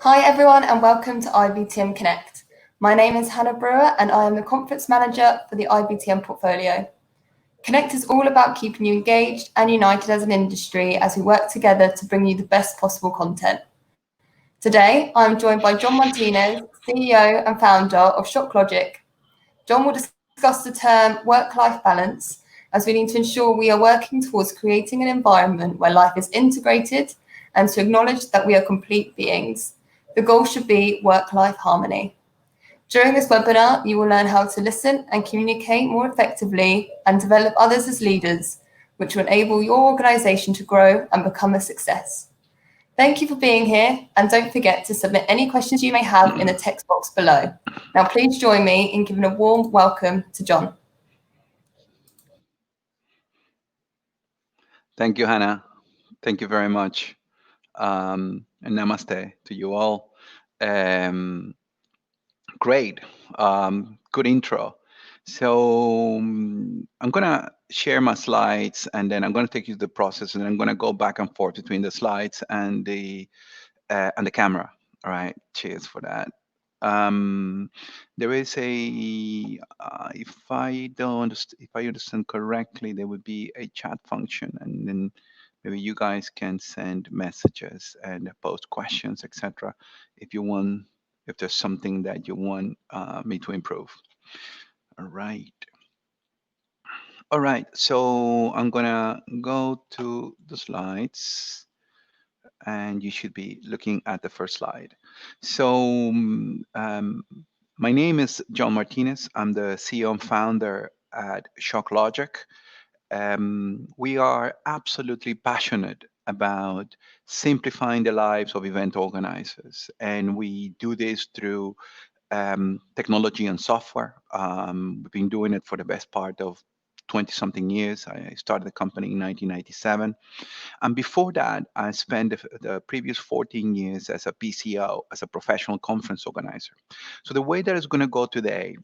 Hi everyone and welcome to IBTM Connect. My name is Hannah Brewer and I am the Conference Manager for the IBTM portfolio. Connect is all about keeping you engaged and united as an industry as we work together to bring you the best possible content. Today, I am joined by John Martinez, CEO and founder of ShockLogic. John will discuss the term work-life balance as we need to ensure we are working towards creating an environment where life is integrated and to acknowledge that we are complete beings. The goal should be work-life harmony. During this webinar, you will learn how to listen and communicate more effectively and develop others as leaders, which will enable your organisation to grow and become a success. Thank you for being here, and don't forget to submit any questions you may have in the text box below. Now, please join me in giving a warm welcome to John. Thank you, Hannah. Thank you very much. And namaste to you all. Great. Good intro. So I'm going to share my slides, and then I'm going to take you through the process, and then I'm going to go back and forth between the slides and the camera. All right. Cheers for that. There is a if I understand correctly, there would be a chat function, and then maybe you guys can send messages and post questions, etc. If there's something that you want me to improve. All right. So I'm gonna go to the slides, and you should be looking at the first slide. So my name is John Martinez. I'm the CEO and founder at ShockLogic. We are absolutely passionate about simplifying the lives of event organizers, and we do this through technology and software. We've been doing it for the best part of 20-something years. I started the company in 1997. And before that, I spent the previous 14 years as a PCO, as a professional conference organizer. So the way that it's going to go today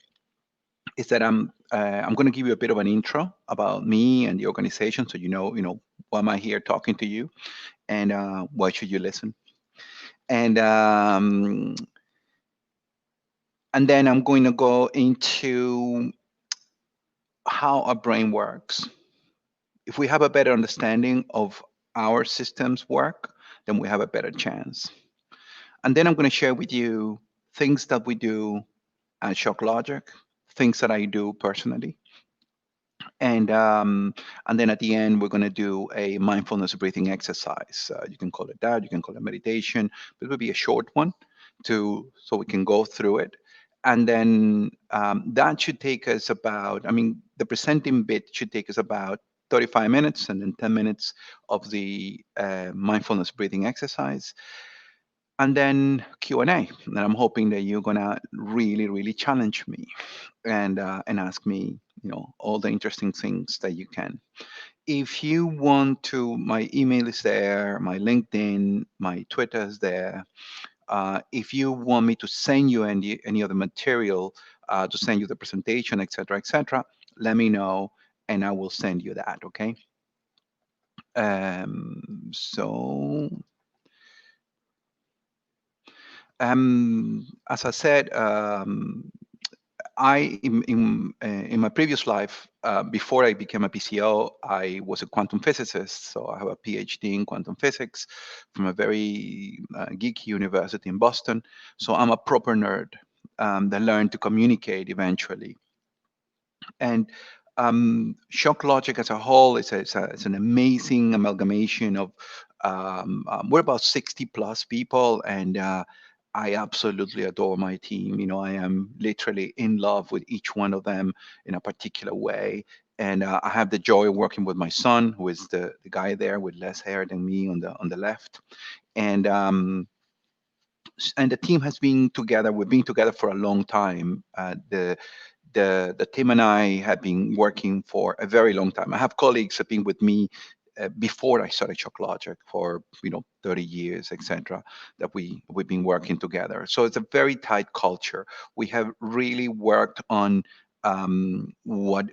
is that I'm going to give you a bit of an intro about me and the organization, so you know why am I here talking to you, and why should you listen, and then I'm going to go into how our brain works. If we have a better understanding of our systems work, then we have a better chance. And then I'm going to share with you things that we do at ShockLogic, things that I do personally. And then at the end, we're going to do a mindfulness breathing exercise. You can call it that, you can call it meditation, but it will be a short one so we can go through it. And then that should take us about, the presenting bit should take us about 35 minutes, and then 10 minutes of the mindfulness breathing exercise. And then Q&A. And I'm hoping that you're going to really, really challenge me and ask me, all the interesting things that you can. If you want to, my email is there, my LinkedIn, my Twitter is there. If you want me to send you any other material, to send you the presentation, etc., let me know, and I will send you that, okay? As I said, in my previous life, before I became a PCO, I was a quantum physicist. So I have a PhD in quantum physics from a very geeky university in Boston. So I'm a proper nerd that learned to communicate eventually. And ShockLogic as a whole is an amazing amalgamation of, we're about 60 plus people, and I absolutely adore my team. I am literally in love with each one of them in a particular way. And I have the joy of working with my son, who is the guy there with less hair than me on the left. And the team has been together. We've been together for a long time. The team and I have been working for a very long time. I have colleagues who have been with me before I started ShockLogic for 30 years, etc. That we've been working together. So it's a very tight culture. We have really worked on what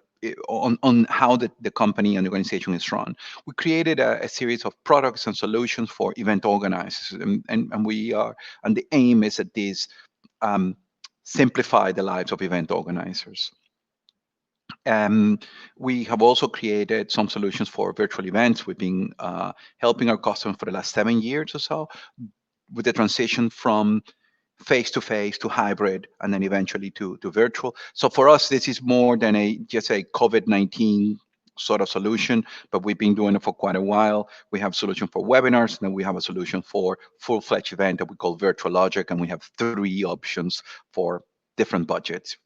on how the company and the organization is run. We created a series of products and solutions for event organizers, and we are, and the aim is that these um, simplify the lives of event organizers. We have also created some solutions for virtual events. We've been helping our customers for the last 7 years or so with the transition from face-to-face to hybrid and then eventually to virtual. So for us, this is more than just a COVID-19 sort of solution, but we've been doing it for quite a while. We have a solution for webinars, and then we have a solution for full-fledged event that we call Virtual Logic, and we have 3 options for different budget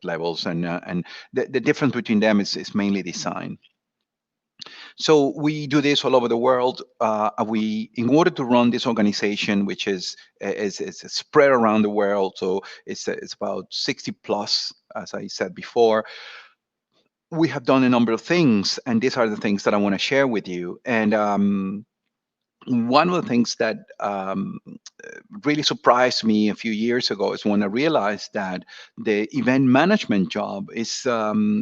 levels, and the difference between them is mainly design. So we do this all over the world. In order to run this organization, which is spread around the world, so it's about 60 plus, as I said before. We have done a number of things, and these are the things that I want to share with you. And one of the things that really surprised me a few years ago is when I realized that the event management job is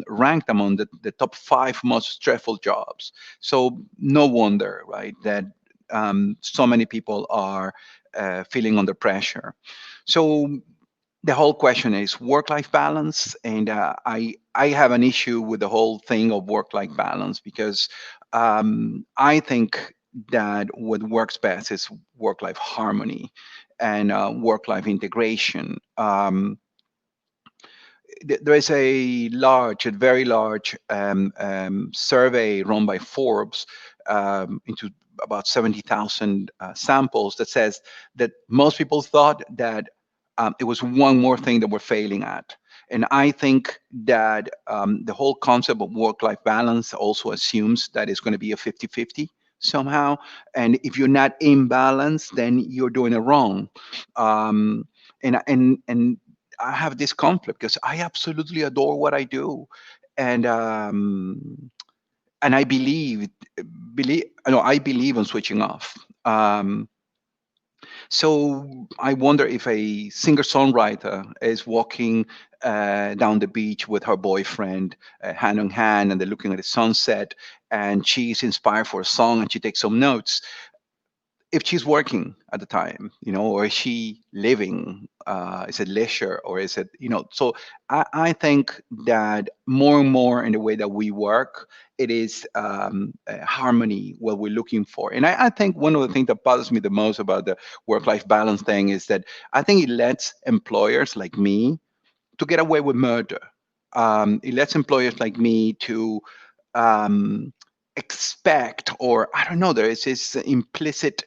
ranked among the top 5 most stressful jobs. So no wonder, right, that so many people are feeling under pressure. So the whole question is work-life balance, and I have an issue with the whole thing of work-life balance, because I think that what works best is work-life harmony and work-life integration. There is a very large survey run by Forbes into about 70,000 samples that says that most people thought that it was one more thing that we're failing at. And I think that the whole concept of work-life balance also assumes that it's going to be a 50-50 somehow. And if you're not in balance, then you're doing it wrong. And I have this conflict because I absolutely adore what I do, and I I believe in switching off. So I wonder if a singer-songwriter is walking down the beach with her boyfriend, hand in hand, and they're looking at the sunset, and she's inspired for a song, and she takes some notes. If she's working at the time, or is she living? Is it leisure, or is it, So I think that more and more in the way that we work, it is harmony what we're looking for. And I think one of the things that bothers me the most about the work-life balance thing is that I think it lets employers like me to get away with murder. It lets employers like me to um, expect, or I don't know, there is this implicit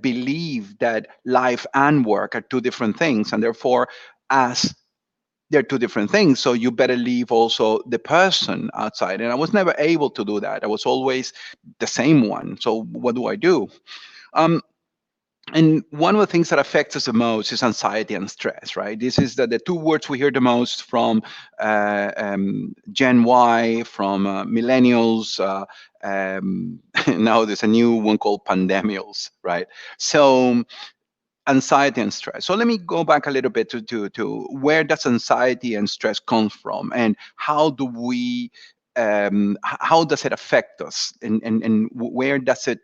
belief that life and work are 2 different things, and therefore, as they're 2 different things, so you better leave also the person outside. And I was never able to do that. I was always the same one. So what do I do? And one of the things that affects us the most is anxiety and stress, right? This is the 2 words we hear the most from Gen Y, from millennials. Now there's a new one called pandemials, right? So anxiety and stress. So let me go back a little bit to where does anxiety and stress come from, and how do we how does it affect us, and where does it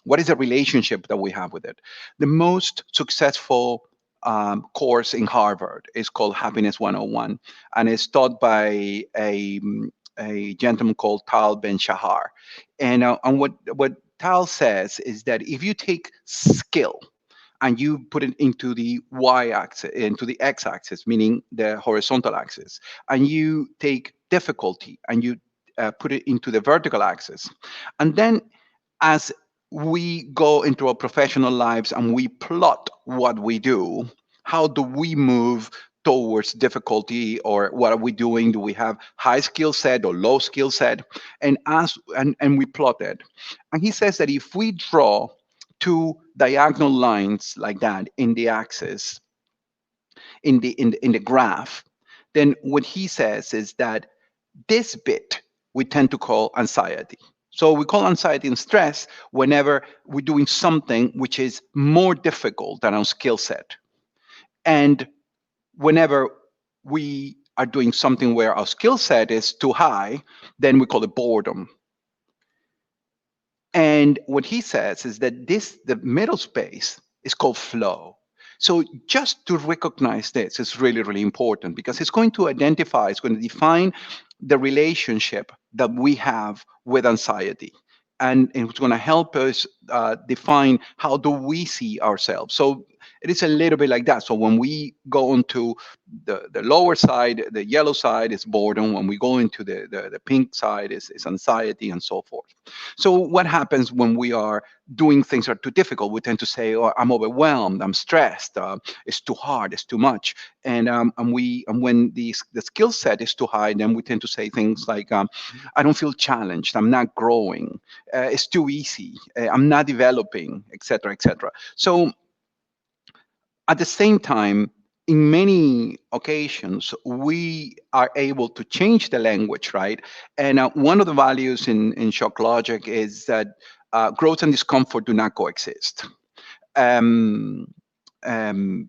what is the relationship that we have with it? The most successful course in Harvard is called Happiness 101, and it's taught by a gentleman called Tal Ben-Shahar. And what Tal says is that if you take skill and you put it into the y-axis, into the x-axis, meaning the horizontal axis, and you take difficulty and you put it into the vertical axis, and then as we go into our professional lives and we plot what we do, how do we move towards difficulty, or what are we doing? Do we have high skill set or low skill set? And we plot it. And he says that if we draw 2 diagonal lines like that in the axis, in the graph, then what he says is that this bit we tend to call anxiety. So we call anxiety and stress whenever we're doing something which is more difficult than our skill set. And whenever we are doing something where our skill set is too high, then we call it boredom. And what he says is that the middle space is called flow. So just to recognize this is really, really important, because it's going to identify, it's going to define the relationship that we have with anxiety. And it's going to help us define how do we see ourselves. So it is a little bit like that. So when we go into the lower side, the yellow side is boredom. When we go into the pink side is anxiety, and so forth. So what happens when we are doing things that are too difficult? We tend to say, "Oh, I'm overwhelmed. I'm stressed. It's too hard. It's too much." And when the skill set is too high, then we tend to say things like, "I don't feel challenged. I'm not growing. It's too easy. I'm not developing," etc., etc. So at the same time, in many occasions, we are able to change the language, right? And one of the values in shock logic is that growth and discomfort do not coexist. Um, um,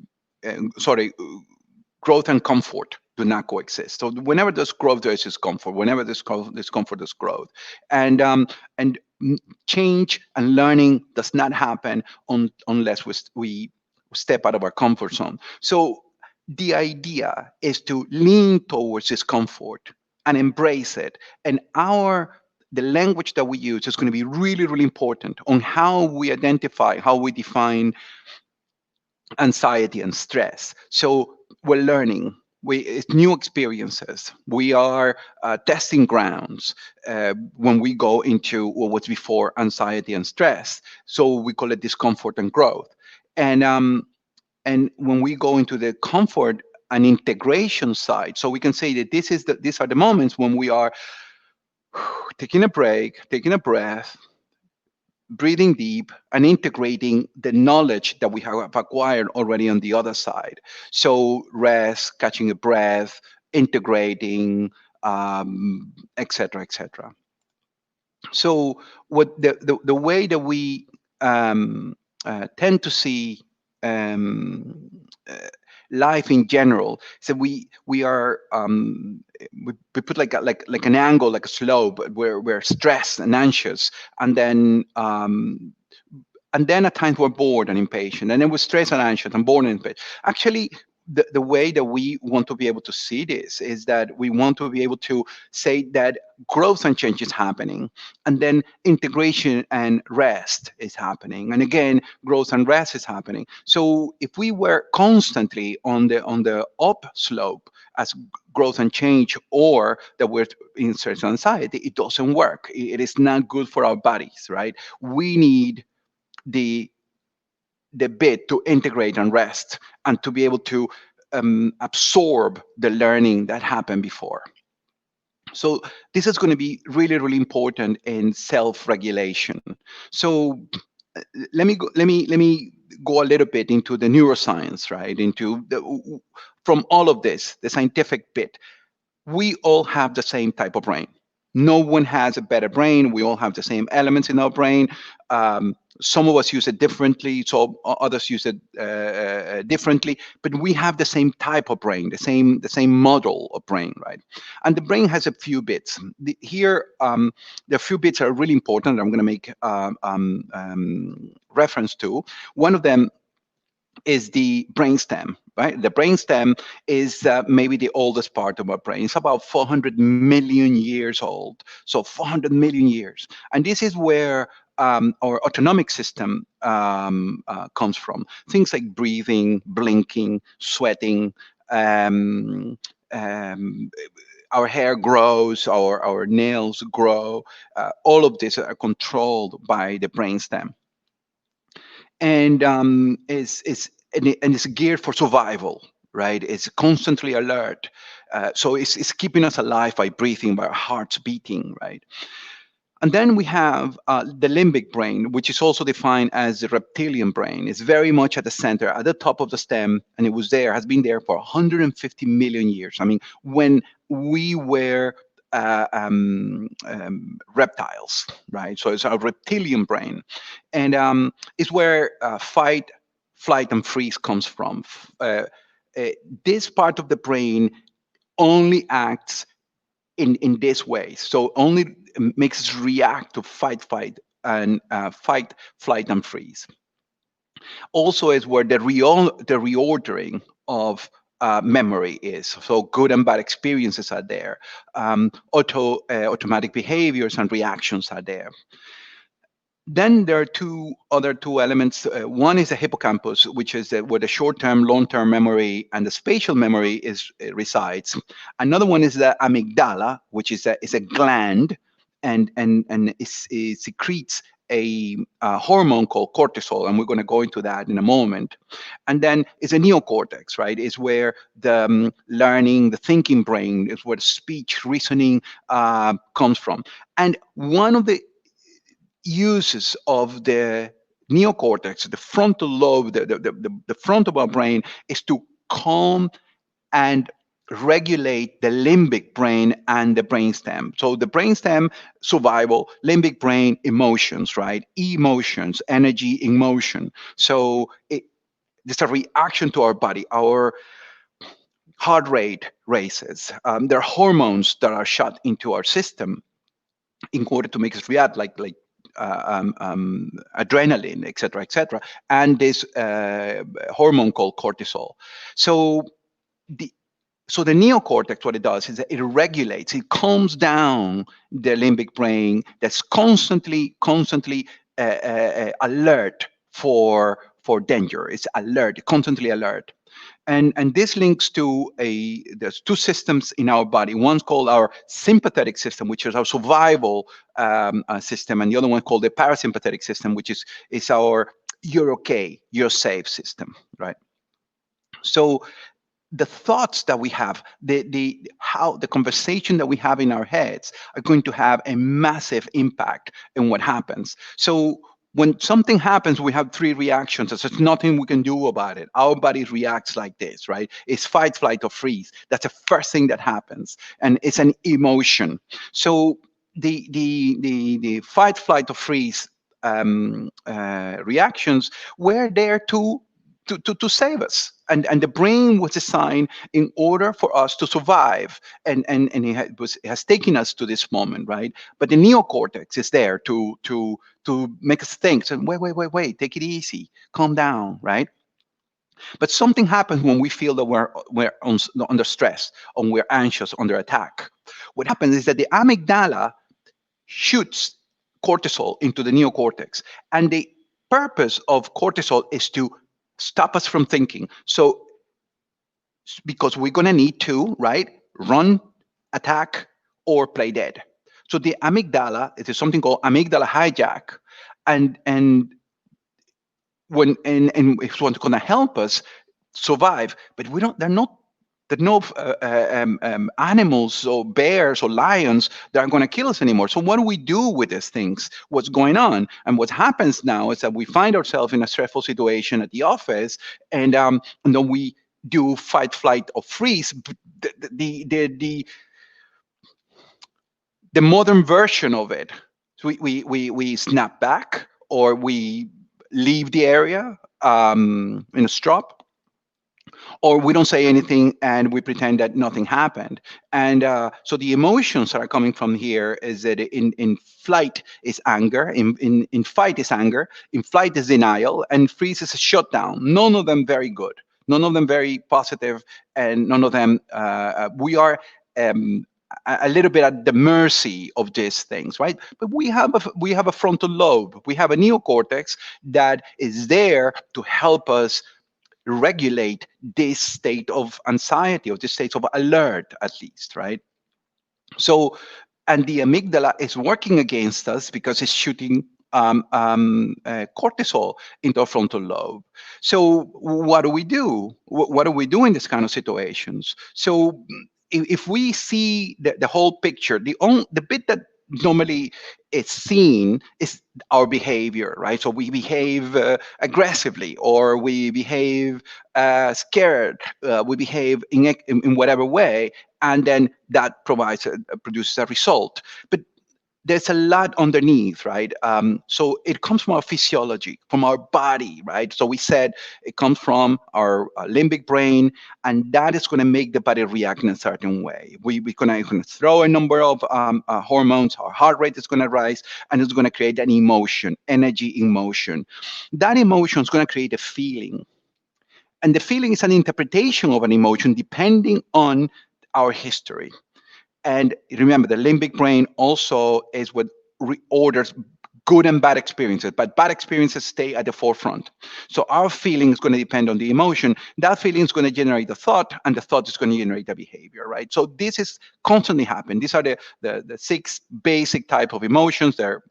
sorry, growth and comfort do not coexist. So whenever there's growth, there's discomfort. Whenever there's discomfort, there's growth. And change and learning does not happen unless we step out of our comfort zone. So the idea is to lean towards discomfort and embrace it. And the language that we use is going to be really, really important on how we identify, how we define anxiety and stress. So we're learning. It's new experiences. We are testing grounds when we go into what was before anxiety and stress. So we call it discomfort and growth. And when we go into the comfort and integration side, so we can say that these are the moments when we are taking a break, taking a breath, breathing deep, and integrating the knowledge that we have acquired already on the other side. So rest, catching a breath, integrating, etc., etc. So what the way that we tend to see um, uh, life in general, so we are we put like an angle, like a slope, where we're stressed and anxious, and then at times we're bored and impatient, and then we're stressed and anxious and bored and impatient. Actually, the way that we want to be able to see this is that we want to be able to say that growth and change is happening, and then integration and rest is happening, and again growth and rest is happening. So if we were constantly on the up slope as growth and change, or that we're in certain anxiety, it doesn't work. It is not good for our bodies, right? We need the bit to integrate and rest, and to be able to absorb the learning that happened before. So this is going to be really, really important in self-regulation. So let me go a little bit into the neuroscience, right? From all of this, the scientific bit. We all have the same type of brain. No one has a better brain. We all have the same elements in our brain. Some of us use it differently, so others use it differently. But we have the same type of brain, the same model of brain, right? And the brain has a few bits. Here, there are a few bits that are really important. I'm going to make reference to. One of them is the brainstem, right? The brainstem is maybe the oldest part of our brain. It's about 400 million years old. So 400 million years. And this is where our autonomic system comes from. Things like breathing, blinking, sweating, our hair grows, our nails grow. All of this are controlled by the brainstem, and it's geared for survival, right? It's constantly alert, so it's keeping us alive by breathing, by our hearts beating, right? And then we have the limbic brain, which is also defined as the reptilian brain. It's very much at the center, at the top of the stem, and it has been there for 150 million years. I mean, when we were reptiles, right? So it's our reptilian brain, and it's where fight, flight, and freeze comes from. Uh, this part of the brain only acts in this way. So only makes us react to fight, flight, and freeze. Also is where the reordering of memory is. So good and bad experiences are there. Automatic behaviors and reactions are there. Then there are other two elements. One is the hippocampus, which is where the short-term, long-term memory and the spatial memory resides. Another one is the amygdala, which is a gland, and it secretes a hormone called cortisol, and we're going to go into that in a moment. And then it's a neocortex, right? Is where the learning, the thinking brain, is where the speech, reasoning comes from. And one of the uses of the neocortex, the frontal lobe, the front of our brain, is to calm and regulate the limbic brain and the brainstem. So the brainstem, survival; limbic brain, emotions, right? Emotions, energy in motion. So there's a reaction to our body. Our heart rate races. There are hormones that are shot into our system in order to make us react, like adrenaline, et cetera, and this hormone called cortisol. So the neocortex, what it does is that it regulates, it calms down the limbic brain that's constantly alert for danger. It's alert, constantly alert. And this links to there's two systems in our body. One's called our sympathetic system, which is our survival system, and the other one called the parasympathetic system, which is our you're okay, you're safe system, right? So the thoughts that we have, the conversation that we have in our heads are going to have a massive impact in what happens. So when something happens, we have three reactions. There's nothing we can do about it. Our body reacts like this, right? It's fight, flight, or freeze. That's the first thing that happens, and it's an emotion. So the fight, flight, or freeze reactions were there to save us, and the brain was designed in order for us to survive, and it has taken us to this moment, right? But the neocortex is there to make us think. So wait, take it easy, calm down, right? But something happens when we feel that we're under stress, or we're anxious, under attack. What happens is that the amygdala shoots cortisol into the neocortex, and the purpose of cortisol is to stop us from thinking. So because we're going to need to, right, run, attack, or play dead. So the amygdala, it is something called amygdala hijack, and it's what's going to help us survive. But we don't. They're not. There are no animals or bears or lions that are going to kill us anymore. So what do we do with these things? What's going on? And what happens now is that we find ourselves in a stressful situation at the office, and then we do fight, flight, or freeze. The modern version of it. So we snap back, or we leave the area in a strop, or we don't say anything and we pretend that nothing happened. And so the emotions that are coming from here is that in flight is anger, in fight is anger, in flight is denial, and freeze is a shutdown. None of them very good, none of them very positive, and none of them we are a little bit at the mercy of these things, right? But we have a frontal lobe, we have a neocortex that is there to help us regulate this state of anxiety, or this state of alert, at least, right? So, and the amygdala is working against us because it's shooting cortisol into our frontal lobe. So what do we do? What do we do in this kind of situations? So if we see the whole picture, the bit that normally is seen is our behavior, right? So we behave aggressively, or we behave scared, we behave in whatever way, and then that produces a result. But there's a lot underneath, right? So it comes from our physiology, from our body, right? So we said it comes from our limbic brain, and that is going to make the body react in a certain way. We're going to throw a number of hormones, our heart rate is going to rise, and it's going to create an emotion, energy in motion. That emotion is going to create a feeling. And the feeling is an interpretation of an emotion depending on our history. And remember, the limbic brain also is what orders good and bad experiences, but bad experiences stay at the forefront. So our feeling is going to depend on the emotion. That feeling is going to generate the thought, and the thought is going to generate the behavior, right? So this is constantly happening. These are the six basic type of emotions. There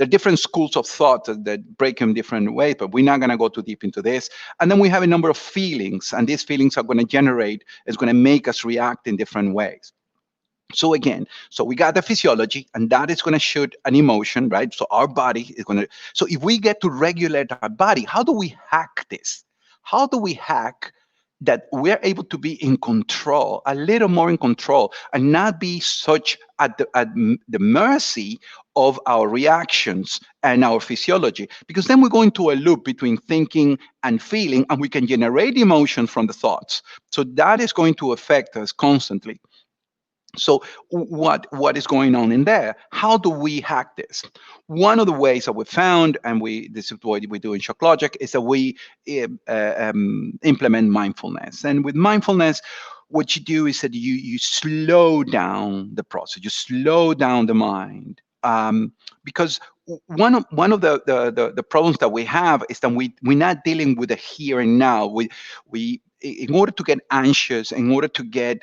are different schools of thought that break them different ways, but we're not going to go too deep into this. And then we have a number of feelings, and these feelings are going to generate, it's going to make us react in different ways. So again, so we got the physiology, and that is going to shoot an emotion, right? So our body is going to. So if we get to regulate our body, how do we hack this? How do we hack that we're able to be in control, a little more in control, and not be such at the mercy of our reactions and our physiology? Because then we go into a loop between thinking and feeling, and we can generate emotion from the thoughts. So that is going to affect us constantly. So what is going on in there? How do we hack this? One of the ways that we found, and this is what we do in Shock Logic, is that we implement mindfulness. And with mindfulness, what you do is that you slow down the process, you slow down the mind, because one of the problems that we have is that we're not dealing with the here and now. We in order to get anxious, in order to get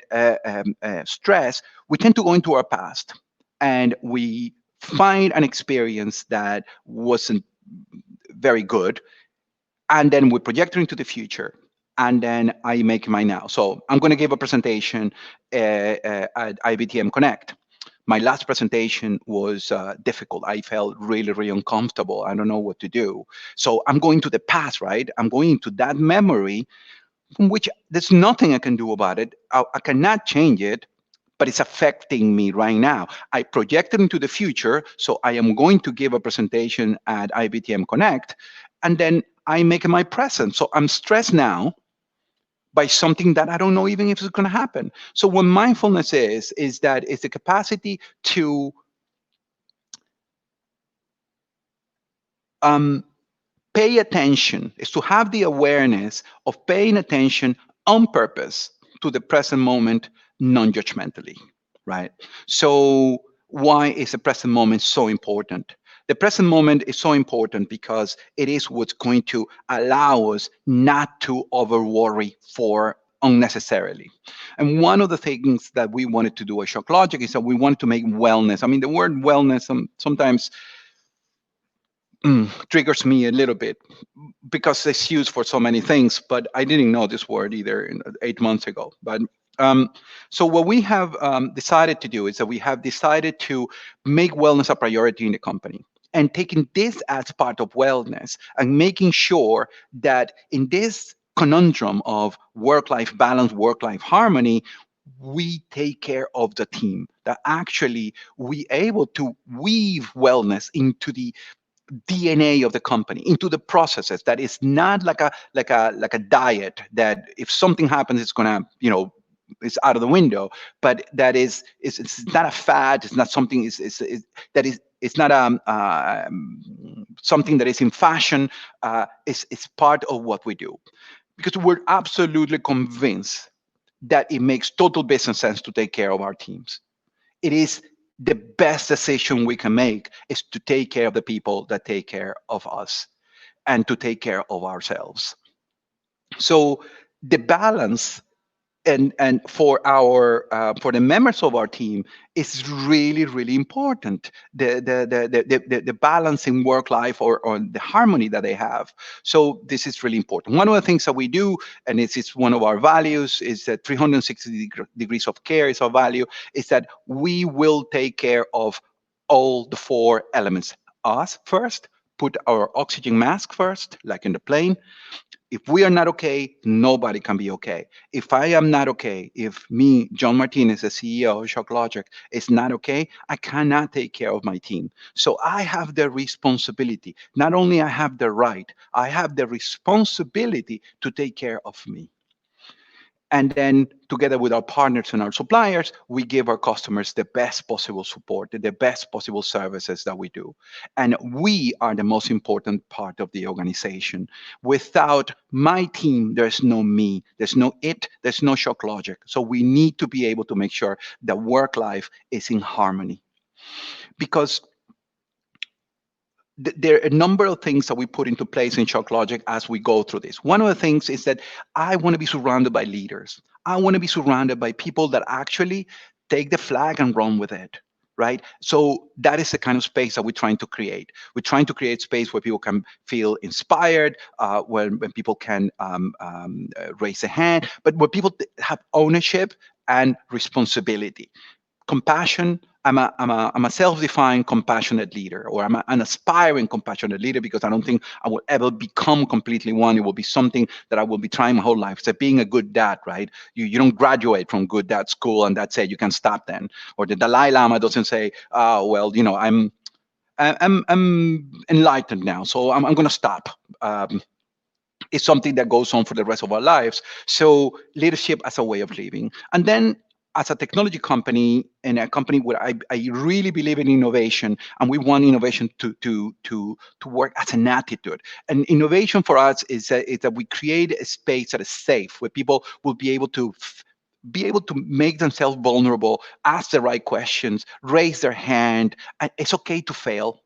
stress, we tend to go into our past, and we find an experience that wasn't very good, and then we project it into the future, and then I make mine now. So I'm going to give a presentation at IBTM Connect. My last presentation was difficult. I felt really, really uncomfortable. I don't know what to do. So I'm going to the past, right? I'm going into that memory from which there's nothing I can do about it. I cannot change it, but it's affecting me right now. I projected into the future, so I am going to give a presentation at IBTM Connect, and then I make it my present. So I'm stressed now by something that I don't know even if it's going to happen. So what mindfulness is that it's the capacity to um, pay attention, is to have the awareness of paying attention on purpose to the present moment, non-judgmentally, right? So why is the present moment so important? The present moment is so important because it is what's going to allow us not to over worry for unnecessarily. And one of the things that we wanted to do at Shock Logic is that we wanted to make wellness. I mean, the word wellness sometimes triggers me a little bit because it's used for so many things, but I didn't know this word either 8 months ago. But so what we have decided to do is that we have decided to make wellness a priority in the company, and taking this as part of wellness and making sure that in this conundrum of work-life balance, work-life harmony, we take care of the team, that actually we able to weave wellness into the DNA of the company, into the processes. That is not like a diet that if something happens, it's gonna it's out of the window. But that it's not a fad. It's not something. That is it's not something that is in fashion. It's part of what we do, because we're absolutely convinced that it makes total business sense to take care of our teams. It is the best decision we can make, is to take care of the people that take care of us, and to take care of ourselves. So the balance, and for the members of our team, is really, really important. The balance in work life, or the harmony that they have. So this is really important. One of the things that we do, and it's one of our values, is that 360 degrees of care is our value, is that we will take care of all the four elements. Us first, put our oxygen mask first, like in the plane, If we are not okay, nobody can be okay. If I am not okay, if me, John Martinez, the CEO of ShockLogic, is not okay, I cannot take care of my team. So I have the responsibility. Not only I have the right, I have the responsibility to take care of me. And then together with our partners and our suppliers, we give our customers the best possible support, the best possible services that we do. And we are the most important part of the organization. Without my team, there's no me, there's no it, there's no Shock Logic. So we need to be able to make sure that work life is in harmony. Because there are a number of things that we put into place in Shock Logic as we go through this. One of the things is that I want to be surrounded by leaders. I want to be surrounded by people that actually take the flag and run with it, right? So that is the kind of space that we're trying to create. We're trying to create space where people can feel inspired, when people can raise a hand, but where people have ownership and responsibility. Compassion. I'm a self-defined compassionate leader, or I'm an aspiring compassionate leader, because I don't think I will ever become completely one. It will be something that I will be trying my whole life. It's like being a good dad, right? You don't graduate from good dad school and that's it. You can stop then. Or the Dalai Lama doesn't say, oh, well, I'm enlightened now, so I'm going to stop. It's something that goes on for the rest of our lives. So leadership as a way of living. And then as a technology company, and a company where I really believe in innovation, and we want innovation to work as an attitude. And innovation for us is that we create a space that is safe, where people will be able to make themselves vulnerable, ask the right questions, raise their hand. And it's okay to fail.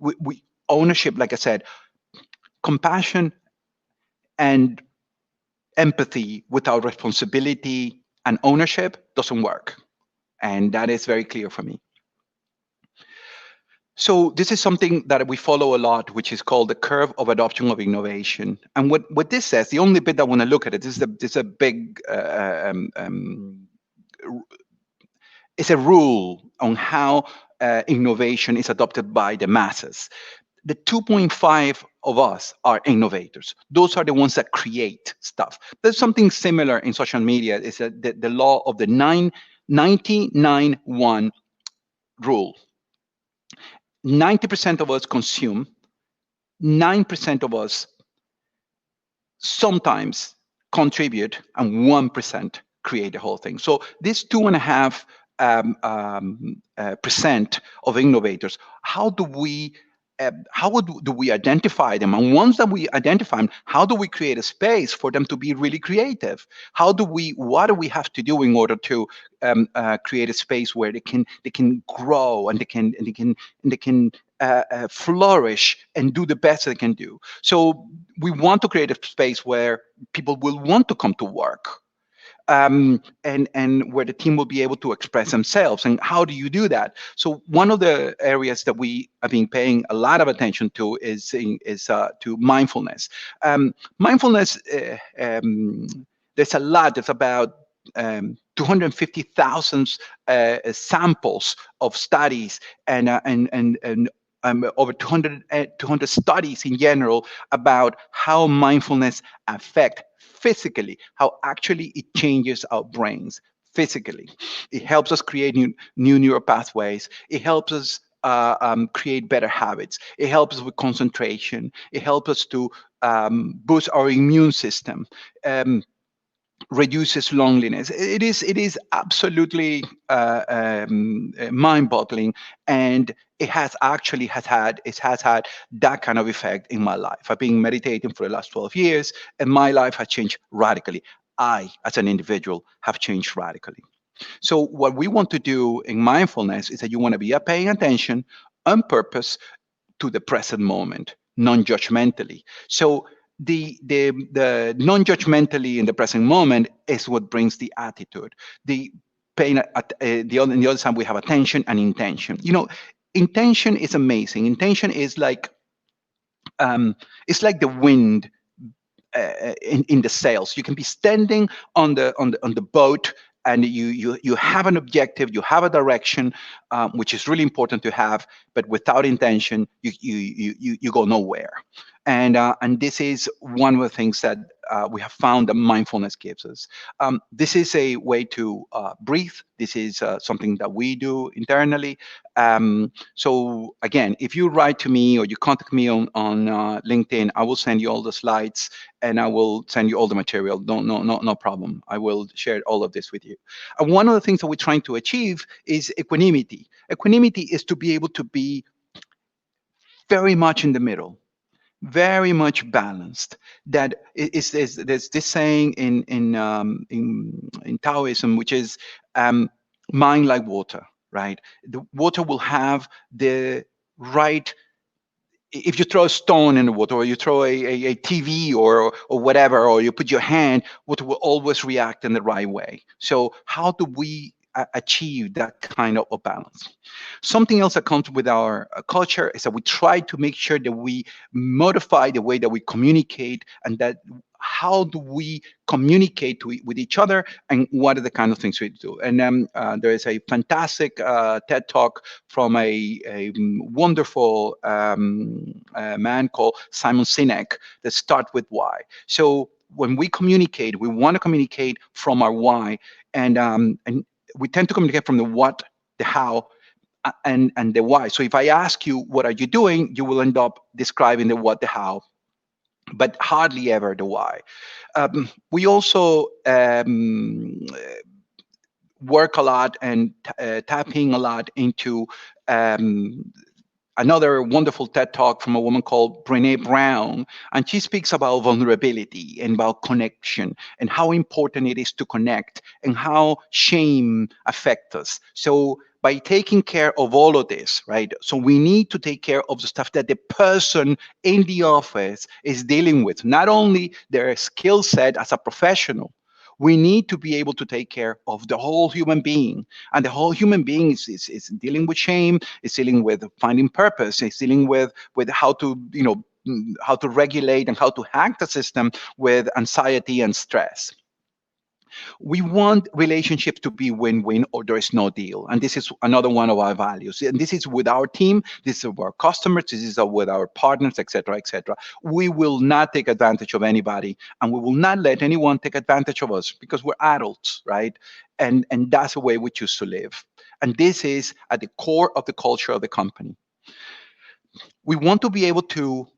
We ownership, like I said, compassion and empathy without responsibility and ownership doesn't work. And that is very clear for me. So this is something that we follow a lot, which is called the curve of adoption of innovation. And what this says, the only bit I want to look at it, this is a big, it's a rule on how innovation is adopted by the masses. The 2.5 of us are innovators. Those are the ones that create stuff. There's something similar in social media. It's the law of the 99-1 rule. 90% of us consume, 9% of us sometimes contribute, and 1% create the whole thing. So this 2.5% percent of innovators, how do we identify them? And once that we identify them, how do we create a space for them to be really creative? What do we have to do in order to create a space where they can grow, and they can flourish and do the best they can do? So we want to create a space where people will want to come to work, and where the team will be able to express themselves. And how do you do that? So one of the areas that we have been paying a lot of attention to is to mindfulness. Mindfulness, there's a lot. There's about 250,000 samples of studies, and over 200 studies in general about how mindfulness affects physically, how actually it changes our brains physically. It helps us create new neural pathways. It helps us create better habits. It helps us with concentration. It helps us to boost our immune system. Reduces loneliness. It is absolutely mind-boggling, and it has had that kind of effect in my life. I've been meditating for the last 12 years, and my life has changed radically. I, as an individual, have changed radically. So what we want to do in mindfulness is that you want to be paying attention on purpose to the present moment, non-judgmentally. So the non-judgmentally in the present moment is what brings the attitude. The pain at on the other side, we have attention and intention. Intention is amazing. Intention is like it's like the wind in the sails. You can be standing on the boat, and you have an objective, you have a direction, which is really important to have, but without intention, you go nowhere. And this is one of the things that we have found that mindfulness gives us. This is a way to breathe. This is something that we do internally. So again, if you write to me or you contact me on LinkedIn, I will send you all the slides and I will send you all the material. No problem. I will share all of this with you. And one of the things that we're trying to achieve is equanimity. Equanimity is to be able to be very much in the middle, very much balanced. That there's this saying in Taoism, which is mind like water, right? The water will have the right. If you throw a stone in the water, or you throw a TV or whatever, or you put your hand, water will always react in the right way. So how do we achieve that kind of balance? Something else that comes with our culture is that we try to make sure that we modify the way that we communicate, and that how do we communicate with each other, and what are the kind of things we do. And there is a fantastic TED talk from a wonderful man called Simon Sinek that start with why. So when we communicate, we want to communicate from our why, and we tend to communicate from the what, the how, and the why. So if I ask you, what are you doing? You will end up describing the what, the how, but hardly ever the why. We also work a lot and tapping a lot into um, another wonderful TED talk from a woman called Brene Brown, and she speaks about vulnerability and about connection and how important it is to connect and how shame affects us. So by taking care of all of this, right? So we need to take care of the stuff that the person in the office is dealing with, not only their skill set as a professional. We need to be able to take care of the whole human being, and the whole human being is dealing with shame, is dealing with finding purpose, is dealing with how to how to regulate and how to hack the system with anxiety and stress. We want relationships to be win-win, or there is no deal. And this is another one of our values. And this is with our team, this is with our customers, this is with our partners, etc., etc. We will not take advantage of anybody, and we will not let anyone take advantage of us, because we're adults, right? And that's the way we choose to live. And this is at the core of the culture of the company. We want to be able to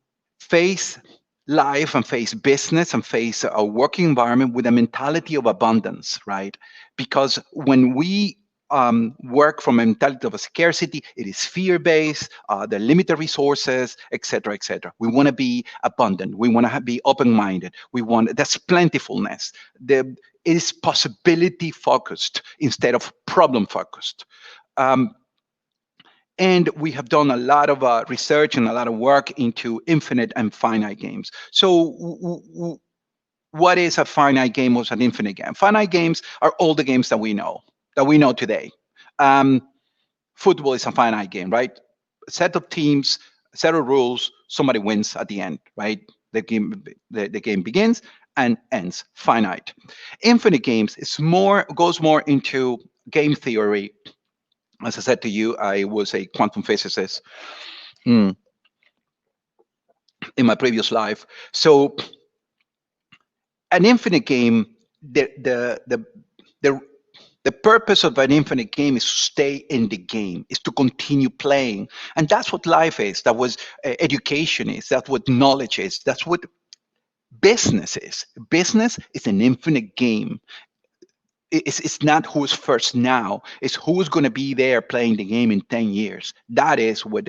face life and face business and face a working environment with a mentality of abundance, right? Because when we work from a mentality of a scarcity, it is fear-based, the limited resources, etc., etc. We want to be abundant. We want to be open-minded. We want that's plentifulness. It is possibility-focused instead of problem-focused. And we have done a lot of research and a lot of work into infinite and finite games. So what is a finite game? What's an infinite game? Finite games are all the games that we know today. Football is a finite game, right? A set of teams, a set of rules, somebody wins at the end, right? The game begins and ends, finite. Infinite games goes more into game theory. As I said to you, I was a quantum physicist in my previous life. So an infinite game, the the purpose of an infinite game is to stay in the game, is to continue playing. And that's what life is. That was education is. That's what knowledge is. That's what business is. Business is an infinite game. It's not who's first now. It's who's going to be there playing the game in 10 years. That is what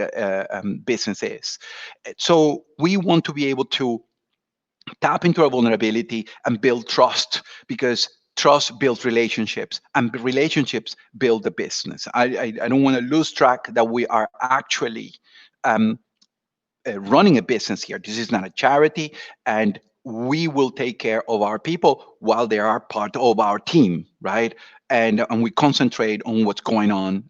business is. So we want to be able to tap into our vulnerability and build trust, because trust builds relationships, and relationships build the business. I don't want to lose track that we are actually running a business here. This is not a charity, and we will take care of our people while they are part of our team, right? And we concentrate on what's going on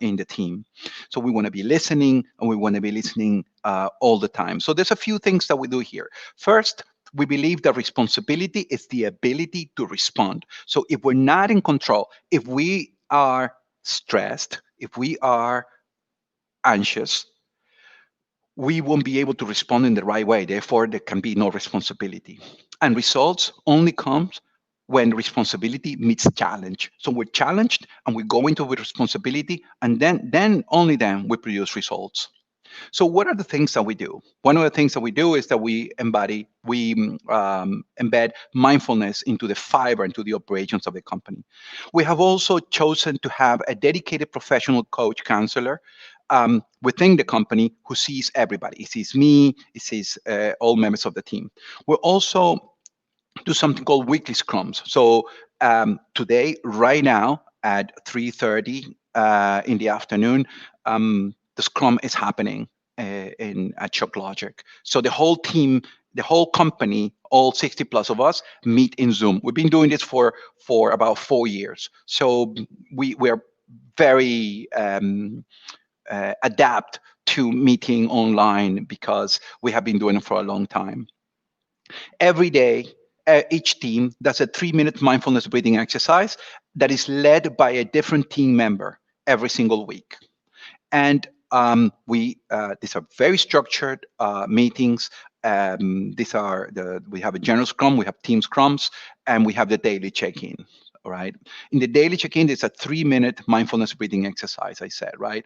in the team. So we want to be listening, and we want to be listening all the time. So there's a few things that we do here. First, We believe that responsibility is the ability to respond. So if we're not in control, if we are stressed, if we are anxious, we won't be able to respond in the right way. Therefore, there can be no responsibility. And results only comes when responsibility meets challenge. So we're challenged and we go into with responsibility, and then only then we produce results. So what are the things that we do? One of the things that we do is that we embed mindfulness into the fiber, into the operations of the company. We have also chosen to have a dedicated professional coach counselor within the company who sees everybody. He sees me, he sees all members of the team. We're also do something called weekly scrums. So today, right now at 3:30 in the afternoon, the scrum is happening in at ShockLogic. So the whole team, the whole company, all 60 plus of us meet in Zoom. We've been doing this for about 4 years. So we're very adapt to meeting online because we have been doing it for a long time. Every day, each team does a 3-minute mindfulness breathing exercise that is led by a different team member every single week. And these are very structured meetings. We have a general scrum, we have team scrums, and we have the daily check-in. All right. In the daily check-in, it's a 3-minute mindfulness breathing exercise. I said, right.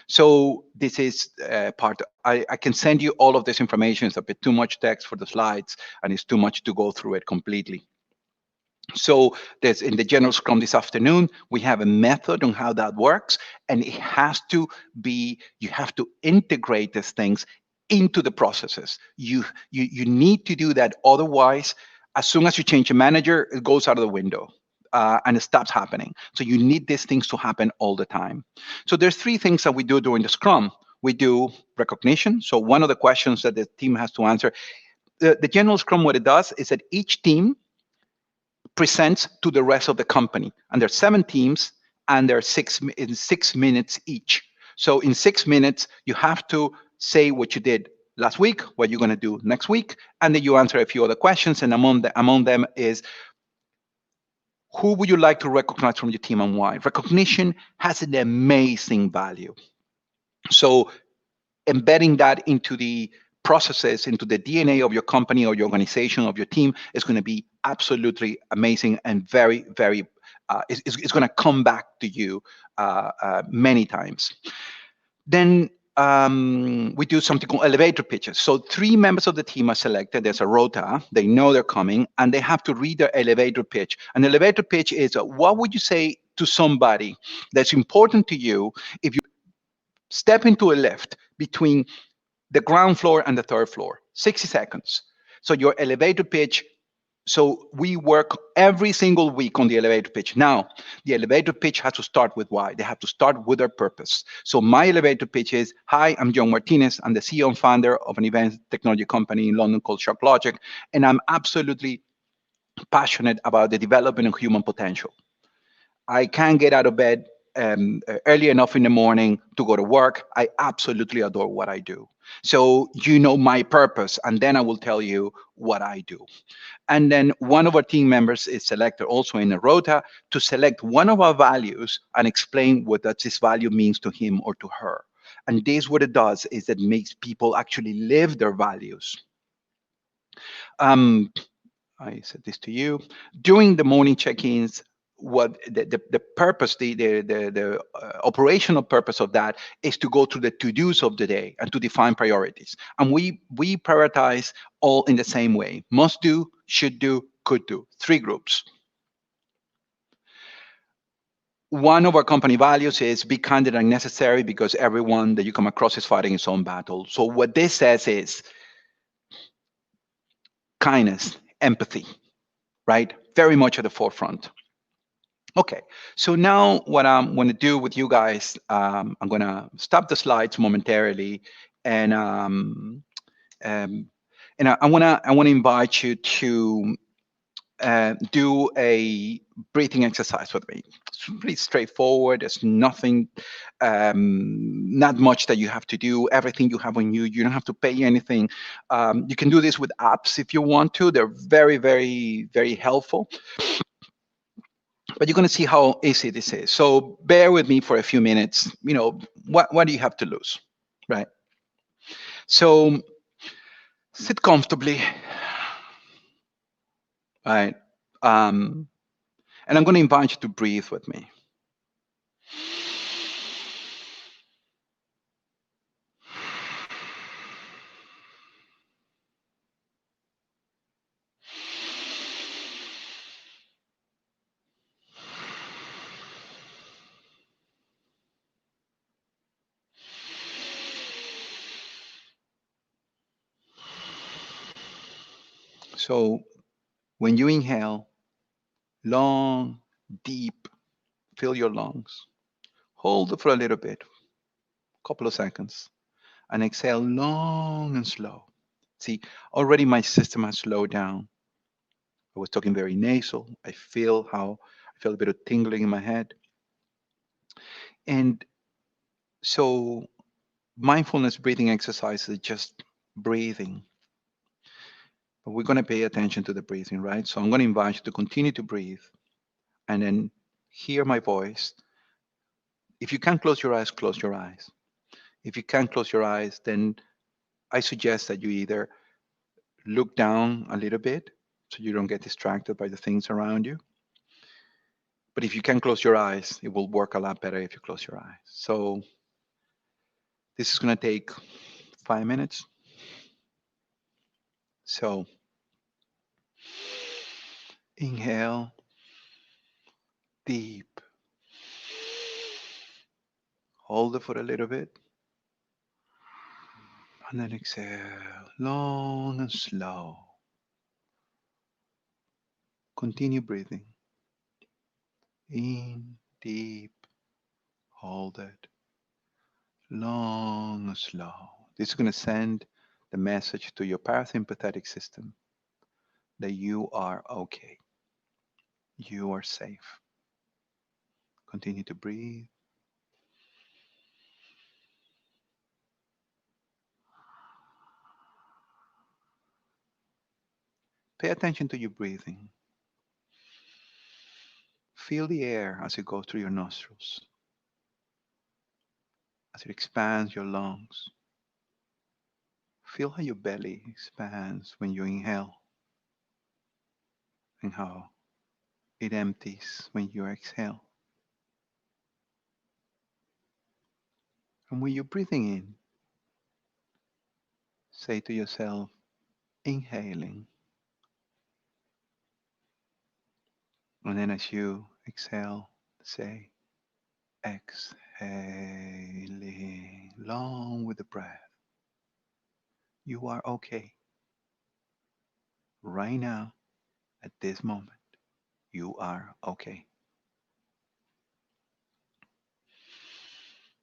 So this is part. I can send you all of this information. It's a bit too much text for the slides, and it's too much to go through it completely. So there's in the general scrum this afternoon, we have a method on how that works, and it has to be, you have to integrate these things into the processes. You need to do that. Otherwise, as soon as you change a manager, it goes out of the window. And it stops happening. So you need these things to happen all the time. So there's 3 things that we do during the scrum. We do recognition. So one of the questions that the team has to answer, the general scrum, what it does is that each team presents to the rest of the company. And there's 7 teams, and they're 6 minutes each. So in 6 minutes, you have to say what you did last week, what you're going to do next week, and then you answer a few other questions. And among them is, who would you like to recognize from your team and why? Recognition has an amazing value. So embedding that into the processes, into the DNA of your company or your organization, of your team, is going to be absolutely amazing and very, very, it's going to come back to you many times. Then we do something called elevator pitches. So 3 members of the team are selected. There's a rota. They know they're coming, and they have to read their elevator pitch. An elevator pitch is, what would you say to somebody that's important to you if you step into a lift between the ground floor and the 3rd floor? 60 seconds. So your elevator pitch. So we work every single week on the elevator pitch. Now, the elevator pitch has to start with why. They have to start with their purpose. So my elevator pitch is, hi, I'm John Martinez. I'm the CEO and founder of an event technology company in London called ShockLogic. And I'm absolutely passionate about the development of human potential. I can't get out of bed early enough in the morning to go to work. I absolutely adore what I do. So you know my purpose, and then I will tell you what I do. And then one of our team members is selected also in a rota to select one of our values and explain what that this value means to him or to her. And this, what it does is it makes people actually live their values. I said this to you. During the morning check-ins, what the purpose, the operational purpose of that is to go through the to-dos of the day and to define priorities. And we prioritize all in the same way: must do, should do, could do. 3 groups. One of our company values is be kind and necessary, because everyone that you come across is fighting his own battle. So what this says is kindness, empathy, right? Very much at the forefront. Okay, so now what I'm going to do with you guys, I'm going to stop the slides momentarily, and I want to invite you to do a breathing exercise with me. It's pretty straightforward. There's nothing, not much that you have to do. Everything you have on you. You don't have to pay anything. You can do this with apps if you want to. They're very, very, very helpful. But you're going to see how easy this is. So bear with me for a few minutes. What do you have to lose, right? So sit comfortably, right? And I'm going to invite you to breathe with me. So when you inhale, long, deep, fill your lungs. Hold it for a little bit, couple of seconds, and exhale long and slow. See, already my system has slowed down. I was talking very nasal. I feel a bit of tingling in my head. And so mindfulness breathing exercise is just breathing. But we're going to pay attention to the breathing, right? So I'm going to invite you to continue to breathe and then hear my voice. If you can't close your eyes, close your eyes. If you can't close your eyes, then I suggest that you either look down a little bit so you don't get distracted by the things around you. But if you can close your eyes, it will work a lot better if you close your eyes. So this is going to take 5 minutes. So inhale deep. Hold it for a little bit. And then exhale long and slow. Continue breathing. In deep. Hold it. Long and slow. This is going to send the message to your parasympathetic system that you are okay. You are safe. Continue to breathe. Pay attention to your breathing. Feel the air as it goes through your nostrils, as it expands your lungs. Feel how your belly expands when you inhale and how it empties when you exhale. And when you're breathing in, say to yourself, inhaling. And then as you exhale, say, exhaling, long with the breath. You are okay. Right now, at this moment, you are okay.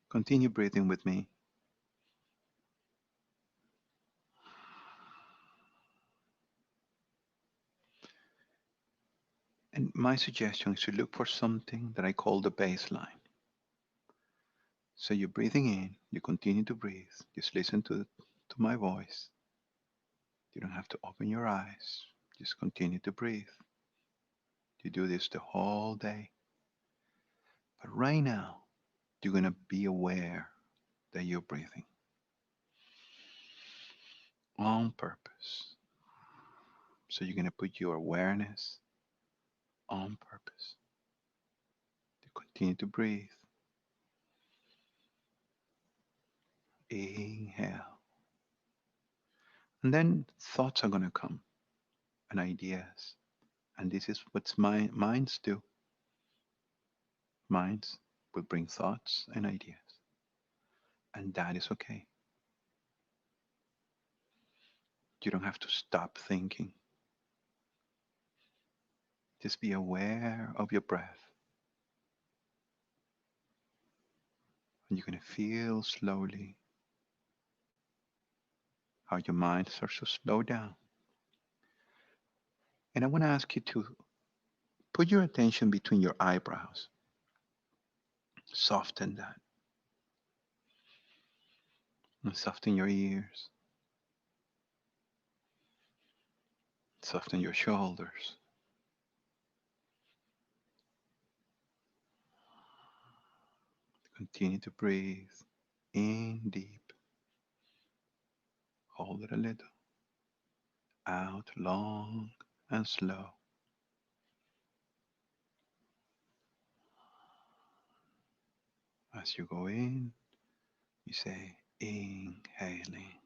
Continue breathing with me. And my suggestion is to look for something that I call the baseline. So you're breathing in, you continue to breathe, just listen to my voice. You don't have to open your eyes, just continue to breathe. You do this the whole day. But right now, you're going to be aware that you're breathing on purpose. So you're going to put your awareness on purpose to continue to breathe. Inhale. And then thoughts are going to come and ideas. And this is what minds do. Minds will bring thoughts and ideas. And that is okay. You don't have to stop thinking. Just be aware of your breath. And you're going to feel slowly how your mind starts to slow down. And I want to ask you to put your attention between your eyebrows. Soften that. And soften your ears. Soften your shoulders. Continue to breathe in deep. Hold it a little. Out long and slow. As you go in, you say inhaling.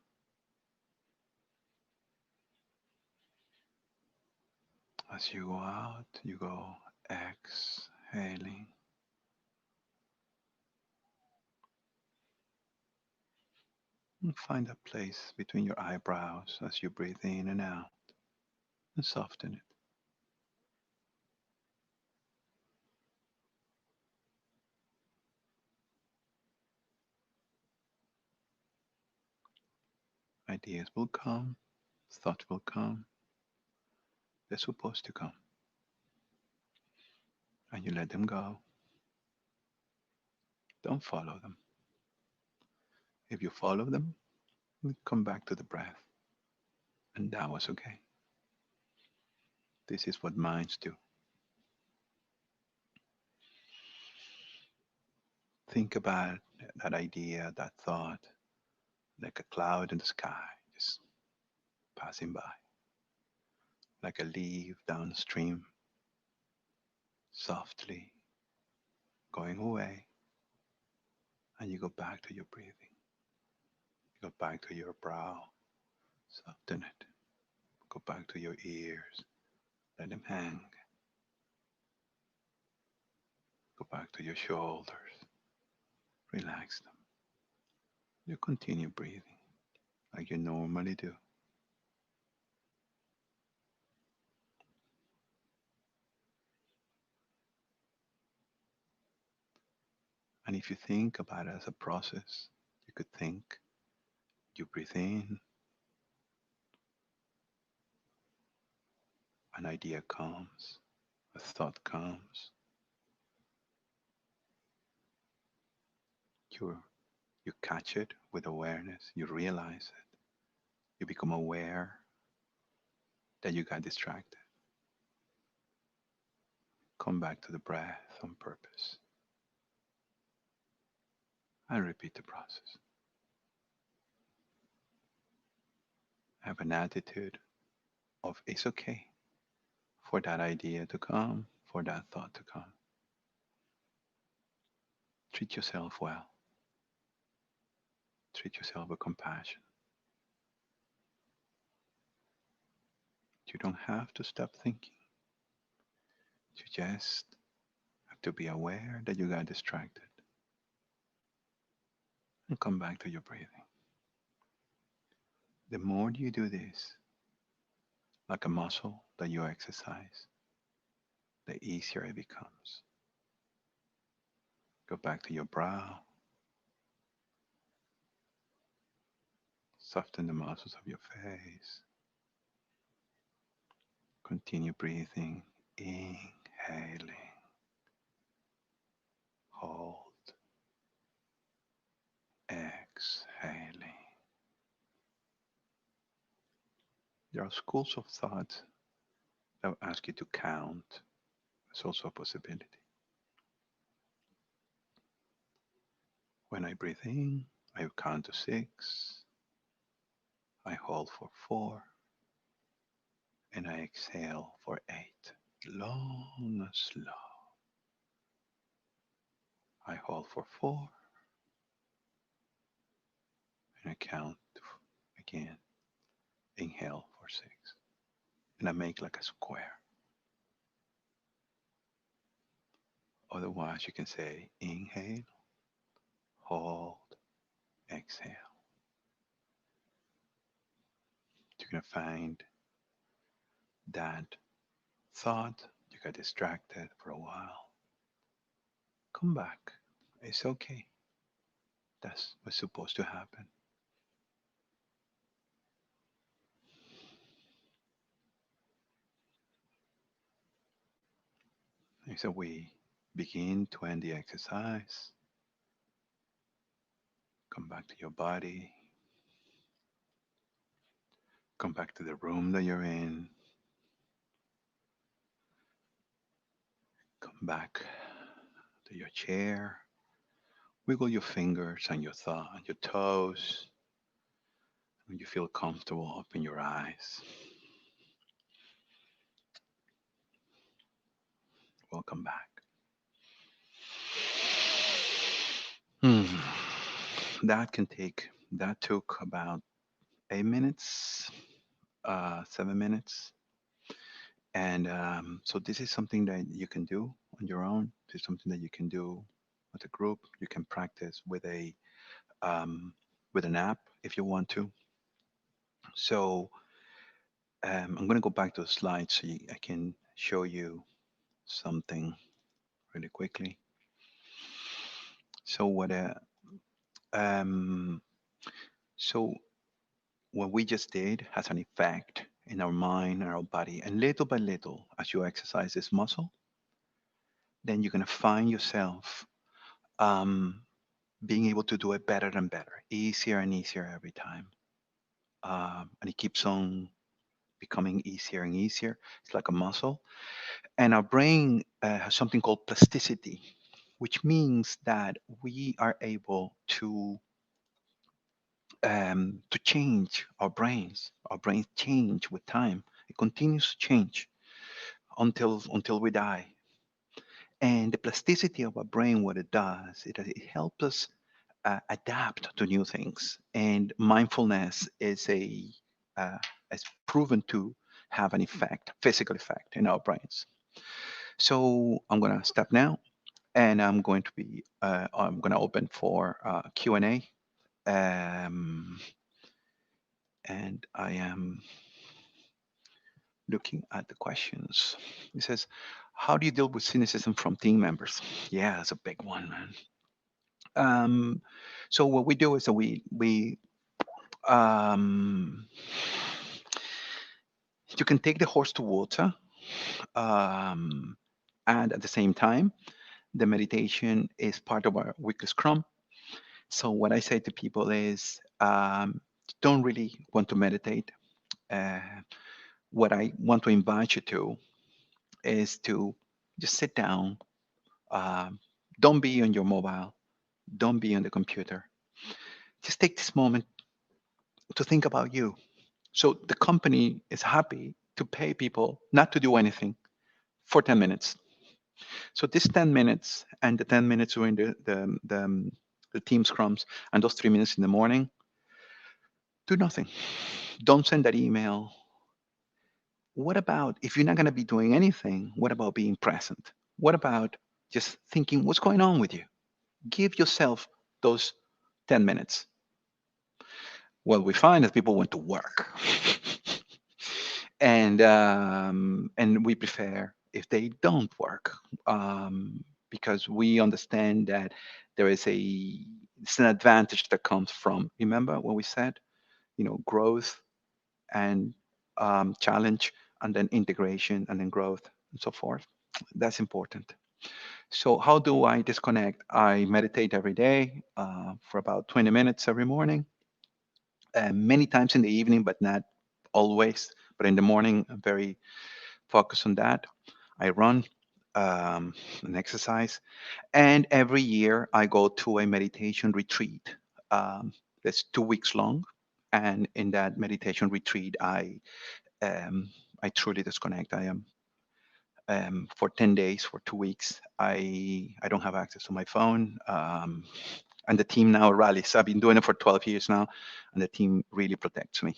As you go out, you go exhaling. And find a place between your eyebrows as you breathe in and out and soften it. Ideas will come, thoughts will come. They're supposed to come. And you let them go. Don't follow them. If you follow them, you come back to the breath. And that was okay. This is what minds do. Think about that idea, that thought, like a cloud in the sky, just passing by, like a leaf downstream, softly going away, and you go back to your breathing. You go back to your brow, soften it. Go back to your ears, let them hang. Go back to your shoulders, relax them. You continue breathing like you normally do. And if you think about it as a process, you could think, you breathe in, an idea comes, a thought comes, you you catch it with awareness, you realize it, you become aware that you got distracted. Come back to the breath on purpose and repeat the process. Have an attitude of it's okay for that idea to come, for that thought to come. Treat yourself well. Treat yourself with compassion. You don't have to stop thinking. You just have to be aware that you got distracted and come back to your breathing. The more you do this, like a muscle that you exercise, the easier it becomes. Go back to your brow. Soften the muscles of your face. Continue breathing, inhaling, hold, exhaling. There are schools of thought that will ask you to count. It's also a possibility. When I breathe in, I count to 6. I hold for 4. And I exhale for 8. Long and slow. I hold for 4. And I count again. Inhale for 6. And I make like a square. Otherwise, you can say inhale, hold, exhale. You're going to find that thought, you got distracted for a while. Come back. It's okay. That's what's supposed to happen. So we begin to end the exercise. Come back to your body. Come back to the room that you're in. Come back to your chair. Wiggle your fingers and your thumb and your toes. When you feel comfortable, open your eyes. Welcome back. Hmm. That took about 8 minutes, 7 minutes. And so this is something that you can do on your own. This is something that you can do with a group. You can practice um, with an app if you want to. So I'm going to go back to the slides so I can show you something really quickly. So um, so what we just did has an effect in our mind and our body, and little by little, as you exercise this muscle, then you're going to find yourself um, being able to do it better and better, easier and easier every time, and it keeps on becoming easier and easier. It's like a muscle, and our brain has something called plasticity, which means that we are able to change our brains. Our brains change with time. It continues to change until we die. And the plasticity of our brain, what it does, it helps us adapt to new things. And mindfulness uh, is proven to have an effect, physical effect in our brains. So I'm gonna stop now, and I'm gonna open for Q&A. Um, and I am looking at the questions. It says, how do you deal with cynicism from team members? Yeah, that's a big one, man. Um, so what we do is that um, you can take the horse to water, um, and at the same time, the meditation is part of our weekly scrum. So what I say to people is, don't really want to meditate. Uh, what I want to invite you to is to just sit down. Um, don't be on your mobile. Don't be on the computer. Just take this moment to think about you. So the company is happy to pay people not to do anything for 10 minutes. So this 10 minutes and the 10 minutes during the team scrums and those 3 minutes in the morning, do nothing. Don't send that email. What about if you're not going to be doing anything? What about being present? What about just thinking what's going on with you? Give yourself those 10 minutes. What we find is people want to work. And we prefer if they don't work, because we understand that there is it's an advantage that comes from, remember what we said, growth and challenge, and then integration, and then growth, and so forth. That's important. So how do I disconnect? I meditate every day for about 20 minutes every morning, many times in the evening, but not always. But in the morning, I'm very focused on that. I run and exercise. And every year I go to a meditation retreat that's 2 weeks long. And in that meditation retreat, I truly disconnect. I am for 10 days, for 2 weeks. I don't have access to my phone. And the team now rallies. I've been doing it for 12 years now, and the team really protects me.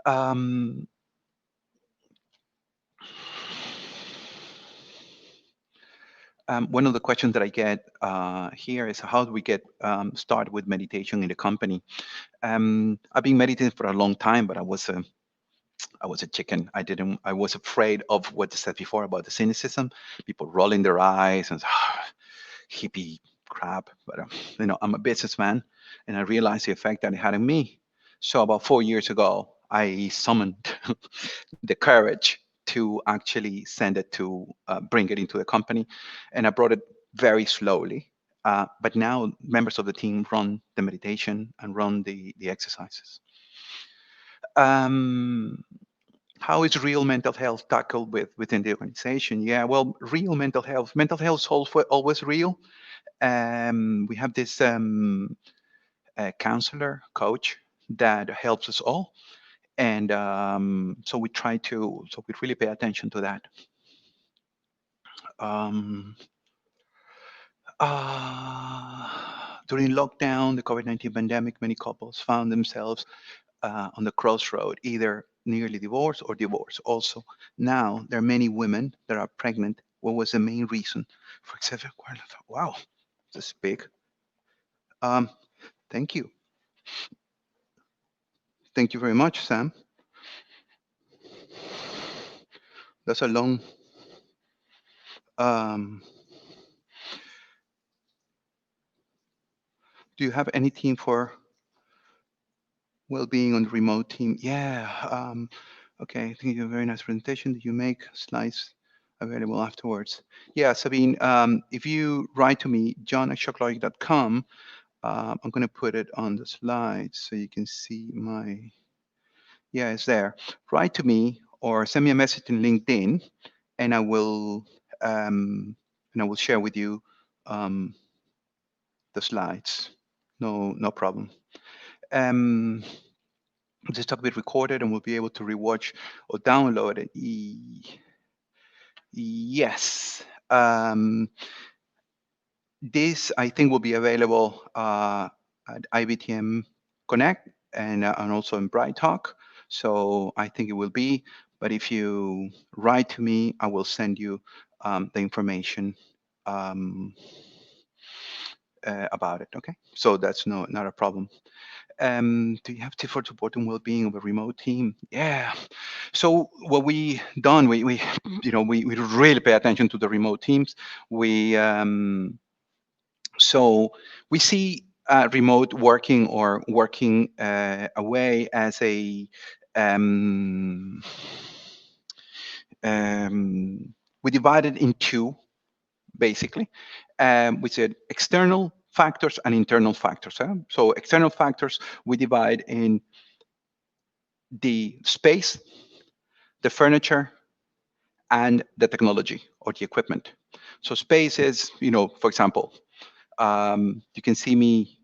Um, One of the questions that I get here is how do we get started with meditation in the company? I've been meditating for a long time, but I was a chicken. I was afraid of what I said before about the cynicism, people rolling their eyes and hippie crap. But I'm a businessman, and I realized the effect that it had on me. So about 4 years ago, I summoned the courage to actually send it to bring it into the company, and I brought it very slowly. But now members of the team run the meditation and run the exercises. Um, how is real mental health tackled within the organization? Yeah, well, real mental health is always real. We have this counselor, coach that helps us all, and so we really pay attention to that. Um, During lockdown, the COVID-19 pandemic, many couples found themselves on the crossroad, either nearly divorced or divorced. Also, now there are many women that are pregnant. What was the main reason? For example, wow, this is big. Um, thank you. Thank you very much, Sam. That's a long. Um, do you have any team for well-being on the remote team? Yeah. Okay. Thank you. Very nice presentation. Did you make slides available afterwards? Yeah, Sabine. If you write to me, john@shocklogik.com, I'm going to put it on the slides so you can see my. Yeah, it's there. Write to me or send me a message in LinkedIn, and um, I will share with you um, the slides. No, no problem. Um, this talk will be recorded and we'll be able to rewatch or download it. Yes. This I think will be available at IBTM Connect and also in Bright Talk. So I think it will be. But if you write to me, I will send you the information um, about it. Okay. So that's not a problem. Do you have tips for supporting well-being of a remote team? Yeah. So what we done, we really pay attention to the remote teams. So we see remote working or working away as a um, we divide it in two basically. We said external factors and internal factors. So external factors we divide in the space, the furniture, and the technology or the equipment. So space is, for example, you can see me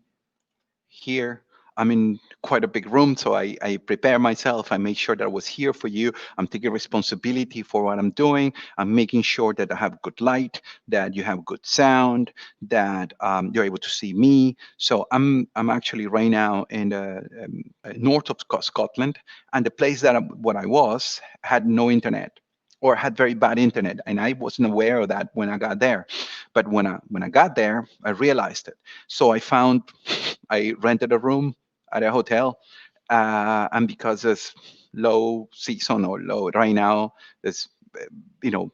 here. I'm in quite a big room, so I prepare myself. I make sure that I was here for you. I'm taking responsibility for what I'm doing. I'm making sure that I have good light, that you have good sound, that you're able to see me. So I'm actually right now in the north of Scotland, and the place that what I was had no internet or had very bad internet, and I wasn't aware of that when I got there. But when I got there, I realized it. So I rented a room at a hotel, and because it's low season or low right now, it's you know,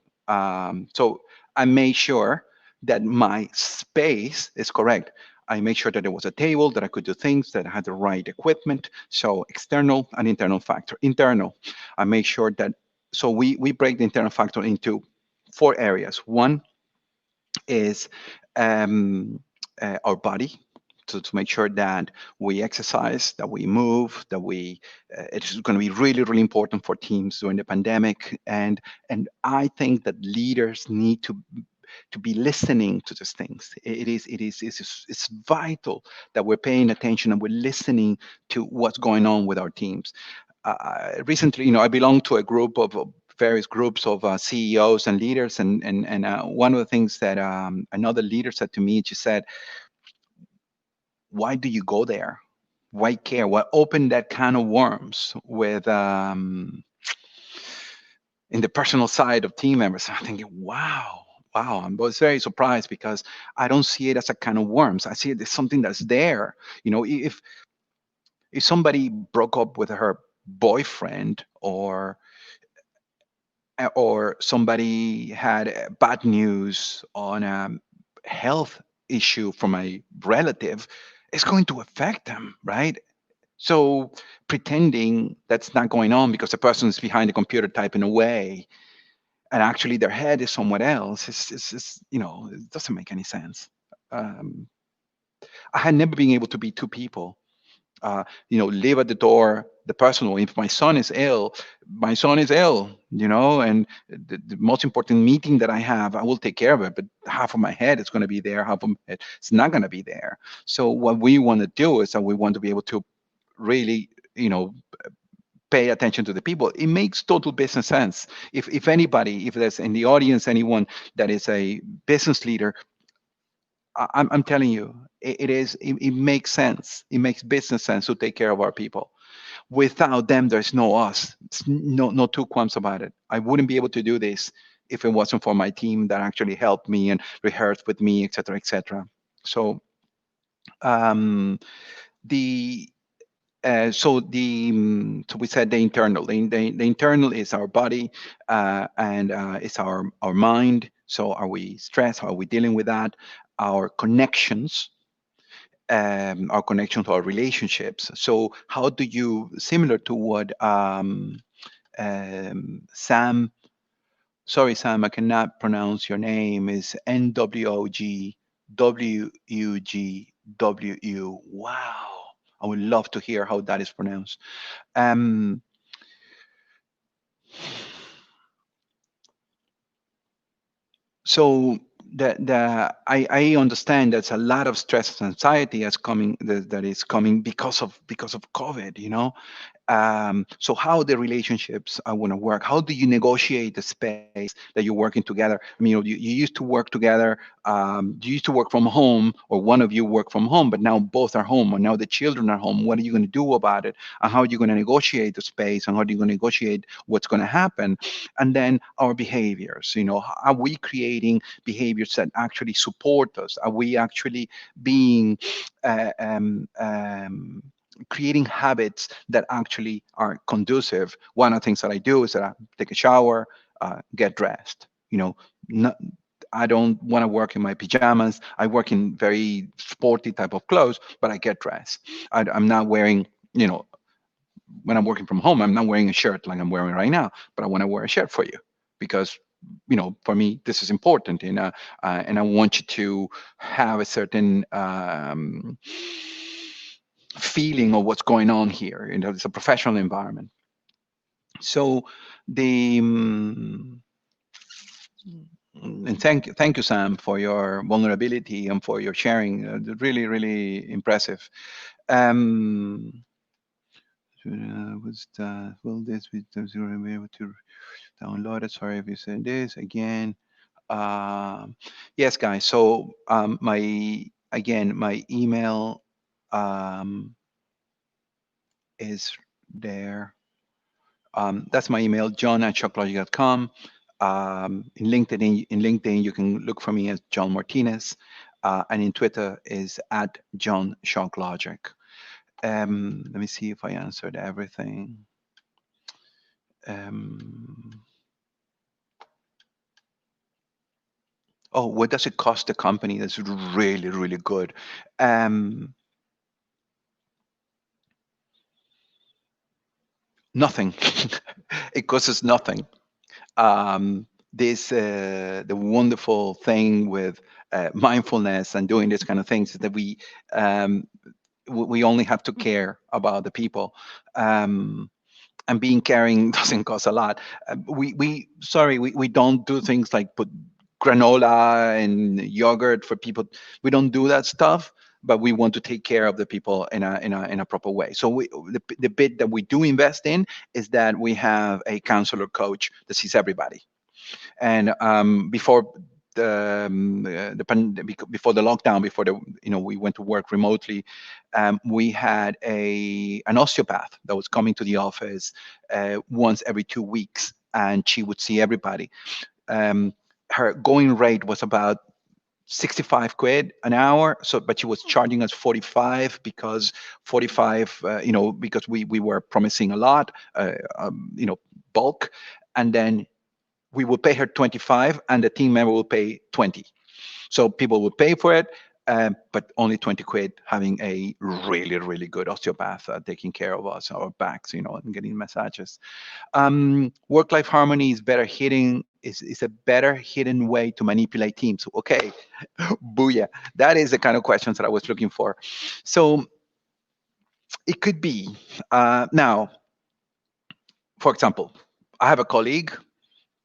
so I made sure that my space is correct. I made sure that there was a table that I could do things, that I had the right equipment. So external and internal factor. Internal, I made sure that. So we break the internal factor into four areas. One is our body, to make sure that we exercise, that we move, that it's going to be really, really important for teams during the pandemic. And I think that leaders need to be listening to these things. It's vital that we're paying attention and we're listening to what's going on with our teams. Recently, I belong to a group of various groups of CEOs and leaders, and one of the things that another leader said to me, she said, "Why do you go there? Why care? Why open that can of worms with in the personal side of team members?" I'm thinking, wow. Wow, I was very surprised because I don't see it as a can of worms. I see it as something that's there. If somebody broke up with her boyfriend or somebody had bad news on a health issue from a relative, it's going to affect them, right? So pretending that's not going on because the person is behind the computer typing away and actually their head is somewhere else, it doesn't make any sense. Um, I had never been able to be two people. Live at the door. The person, or if my son is ill, my son is ill, and the most important meeting that I have, I will take care of it. But half of my head is going to be there, half of it's not going to be there. So what we want to do is that we want to be able to really, pay attention to the people. It makes total business sense. If anybody, if there's in the audience anyone that is a business leader, I'm telling you, it makes sense. It makes business sense to take care of our people. Without them, there's no us. No two qualms about it. I wouldn't be able to do this if it wasn't for my team that actually helped me and rehearsed with me, etc., etc. So um, the so we said the internal. The internal is our body, and it's our mind. So are we stressed? How are we dealing with that? Our connections, our connection to our relationships. So how do you, similar to what Sam, sorry Sam, I cannot pronounce your name, is NWOGWUGWU. Wow, I would love to hear how that is pronounced. Um, so I understand that's a lot of stress and anxiety that is coming because of COVID, so how the relationships are going to work? How do you negotiate the space that you're working together? I mean, you used to work together. You used to work from home, or one of you work from home, but now both are home, or now the children are home. What are you going to do about it? And how are you going to negotiate the space? And how are you going to negotiate what's going to happen? And then our behaviors. Are we creating behaviors that actually support us? Are we actually being uh, um, um, creating habits that actually are conducive? One of the things that I do is that I take a shower, get dressed. Not, I don't want to work in my pajamas. I work in very sporty type of clothes, but I get dressed. I'm not wearing, when I'm working from home, I'm not wearing a shirt like I'm wearing right now, but I want to wear a shirt for you because, for me, this is important. And I want you to have a certain feeling of what's going on here. It's a professional environment. So the and thank you, Sam, for your vulnerability and for your sharing. Really, really impressive. Um, will this be able to download it? Sorry if you said this again. Yes, guys. So my email is there. That's my email, john@shocklogic.com. In LinkedIn, you can look for me as John Martinez, and in Twitter is @JohnShockLogic. Let me see if I answered everything. Oh, what does it cost the company? That's really, really good. Nothing. It costs us nothing. The wonderful thing with mindfulness and doing this kind of things is that we only have to care about the people. And being caring doesn't cost a lot. We don't do things like put granola and yogurt for people. We don't do that stuff, but we want to take care of the people in a proper way. So the bit that we do invest in is that we have a counselor coach that sees everybody. And before before the lockdown, before we went to work remotely, we had an osteopath that was coming to the office once every 2 weeks, and she would see everybody. Her going rate was about 65 quid an hour. So, but she was charging us 45 because 45, because we were promising a lot, bulk, and then we would pay her 25 and the team member will pay 20. So people would pay for it. but only 20 quid having a really, really good osteopath taking care of us, our backs, and getting massages. Work-life harmony is better hitting is a better hidden way to manipulate teams. Okay, booyah. That is the kind of questions that I was looking for. So it could be now, for example, I have a colleague.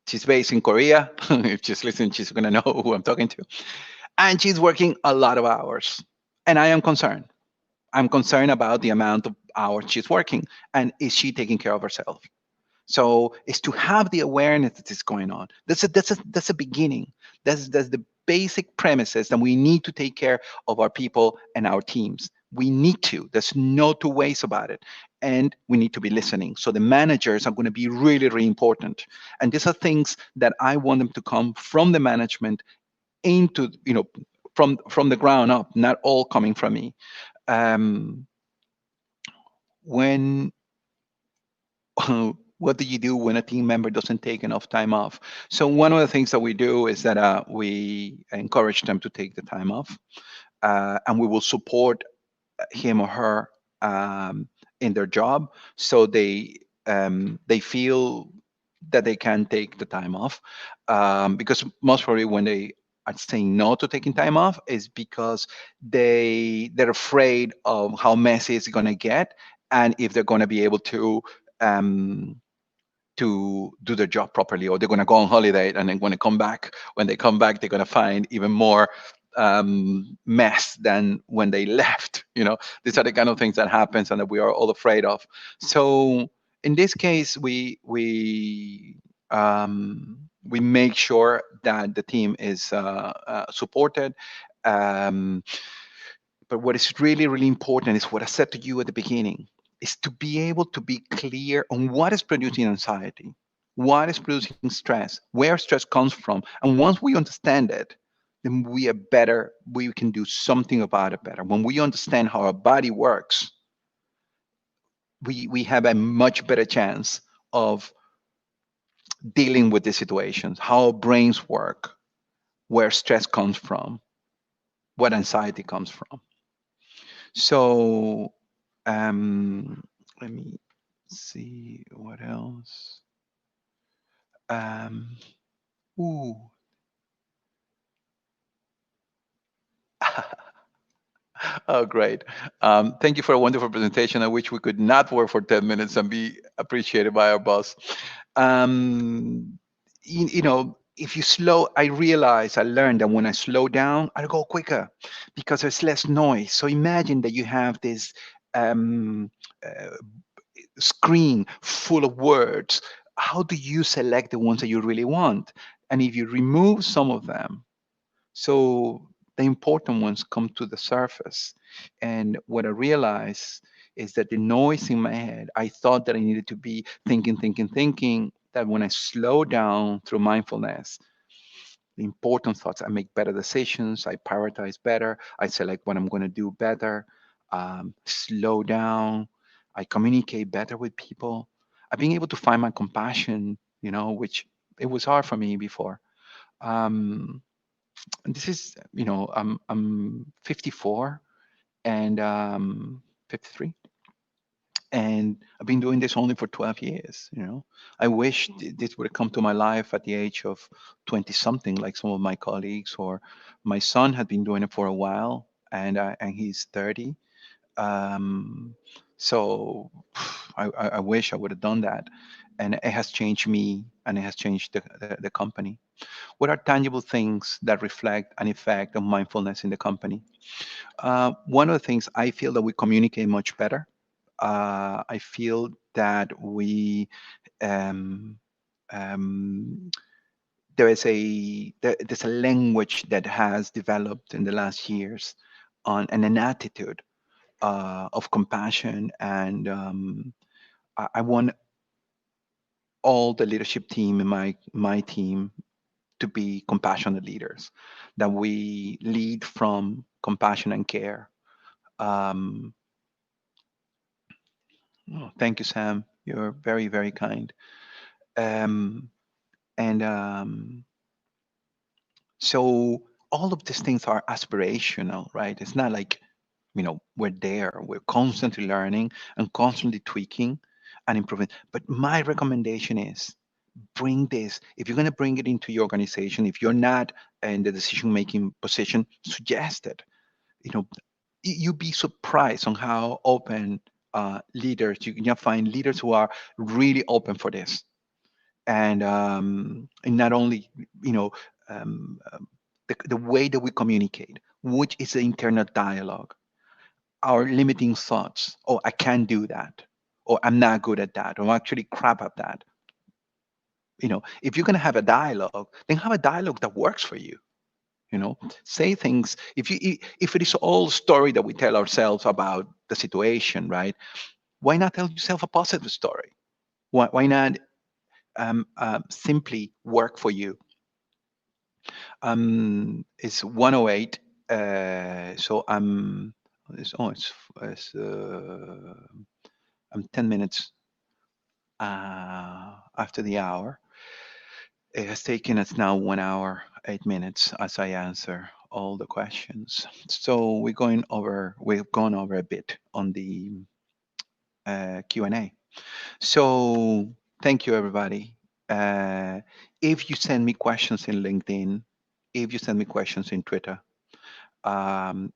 She's based in Korea. If she's listening, she's gonna know who I'm talking to. And she's working a lot of hours. And I am concerned. I'm concerned about the amount of hours she's working. And is she taking care of herself? So it's to have the awareness that is going on. That's a beginning. That's the basic premises that we need to take care of our people and our teams. We need to. There's no two ways about it. And we need to be listening. So the managers are going to be really, really important. And these are things that I want them to come from the management into, from the ground up, not all coming from me. Um, when what do you do when a team member doesn't take enough time off? So one of the things that we do is that we encourage them to take the time off, and we will support him or her in their job, so they feel that they can take the time off. Because most probably when they are saying no to taking time off is because they're afraid of how messy it's going to get, and if they're going to be able um, to do their job properly, or they're going to go on holiday and then when they come back, they're going to find even more mess than when they left. These are the kind of things that happens and that we are all afraid of. So in this case, we make sure that the team is supported. um, but what is really, really important is what I said to you at the beginning, is to be able to be clear on what is producing anxiety, what is producing stress, where stress comes from. And once we understand it, then we can do something about it better. When we understand how our body works, we have a much better chance of dealing with the situations, how our brains work, where stress comes from, what anxiety comes from. So let me see what else. Um, ooh. Oh, great. Thank you for a wonderful presentation. I wish we could not work for 10 minutes and be appreciated by our boss. Um, if you slow, I learned that when I slow down, I go quicker because there's less noise. So imagine that you have this um, uh, screen full of words. How do you select the ones that you really want? And if you remove some of them, so the important ones come to the surface. And what I realized is that the noise in my head, I thought that I needed to be thinking, thinking, thinking, that when I slow down through mindfulness, the important thoughts, I make better decisions, I prioritize better, I select what I'm going to do better, slow down, I communicate better with people. I've been able to find my compassion, which it was hard for me before. Um, and this is, I'm 54 and 53, and I've been doing this only for 12 years. I wish this would have come to my life at the age of 20 something, like some of my colleagues, or my son had been doing it for a while, and he's 30. um, so I wish I would have done that, and it has changed me, and it has changed the company. What are tangible things that reflect an effect of mindfulness in the company? One of the things, I feel that we communicate much better. I feel that um, um, there's a language that has developed in the last years on and an attitude of compassion, and I want all the leadership team in my team to be compassionate leaders, that we lead from compassion and care. Um, Thank you, Sam. You're very, very kind. Um, and so all of these things are aspirational, right? It's not like, we're there. We're constantly learning and constantly tweaking and improving. But my recommendation is bring this. If you're going to bring it into your organization, if you're not in the decision making position, suggest it. You know, you'd be surprised on how open leaders you can find leaders who are really open for this, and not only you know um, um, the way that we communicate, which is the internal dialogue, our limiting thoughts. Oh, I can't do that, or I'm not good at that, or I'm actually crap at that. If you're going to have a dialogue, then have a dialogue that works for you. Say things. If it is all story that we tell ourselves about the situation, right? Why not tell yourself a positive story? Why not simply work for you? It's 108. So I'm 10 minutes after the hour. It has taken us now 1 hour, 8 minutes as I answer all the questions. So we've gone over a bit on the Q&A. So thank you, everybody. If you send me questions in LinkedIn, if you send me questions in Twitter,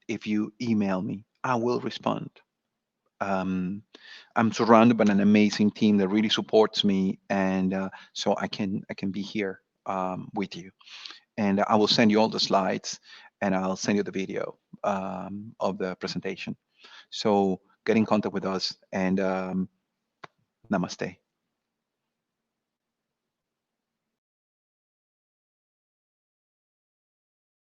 if you email me, I will respond. I'm surrounded by an amazing team that really supports me, and so I can be here with you. And I will send you all the slides, and I'll send you the video of the presentation. So get in contact with us, and namaste.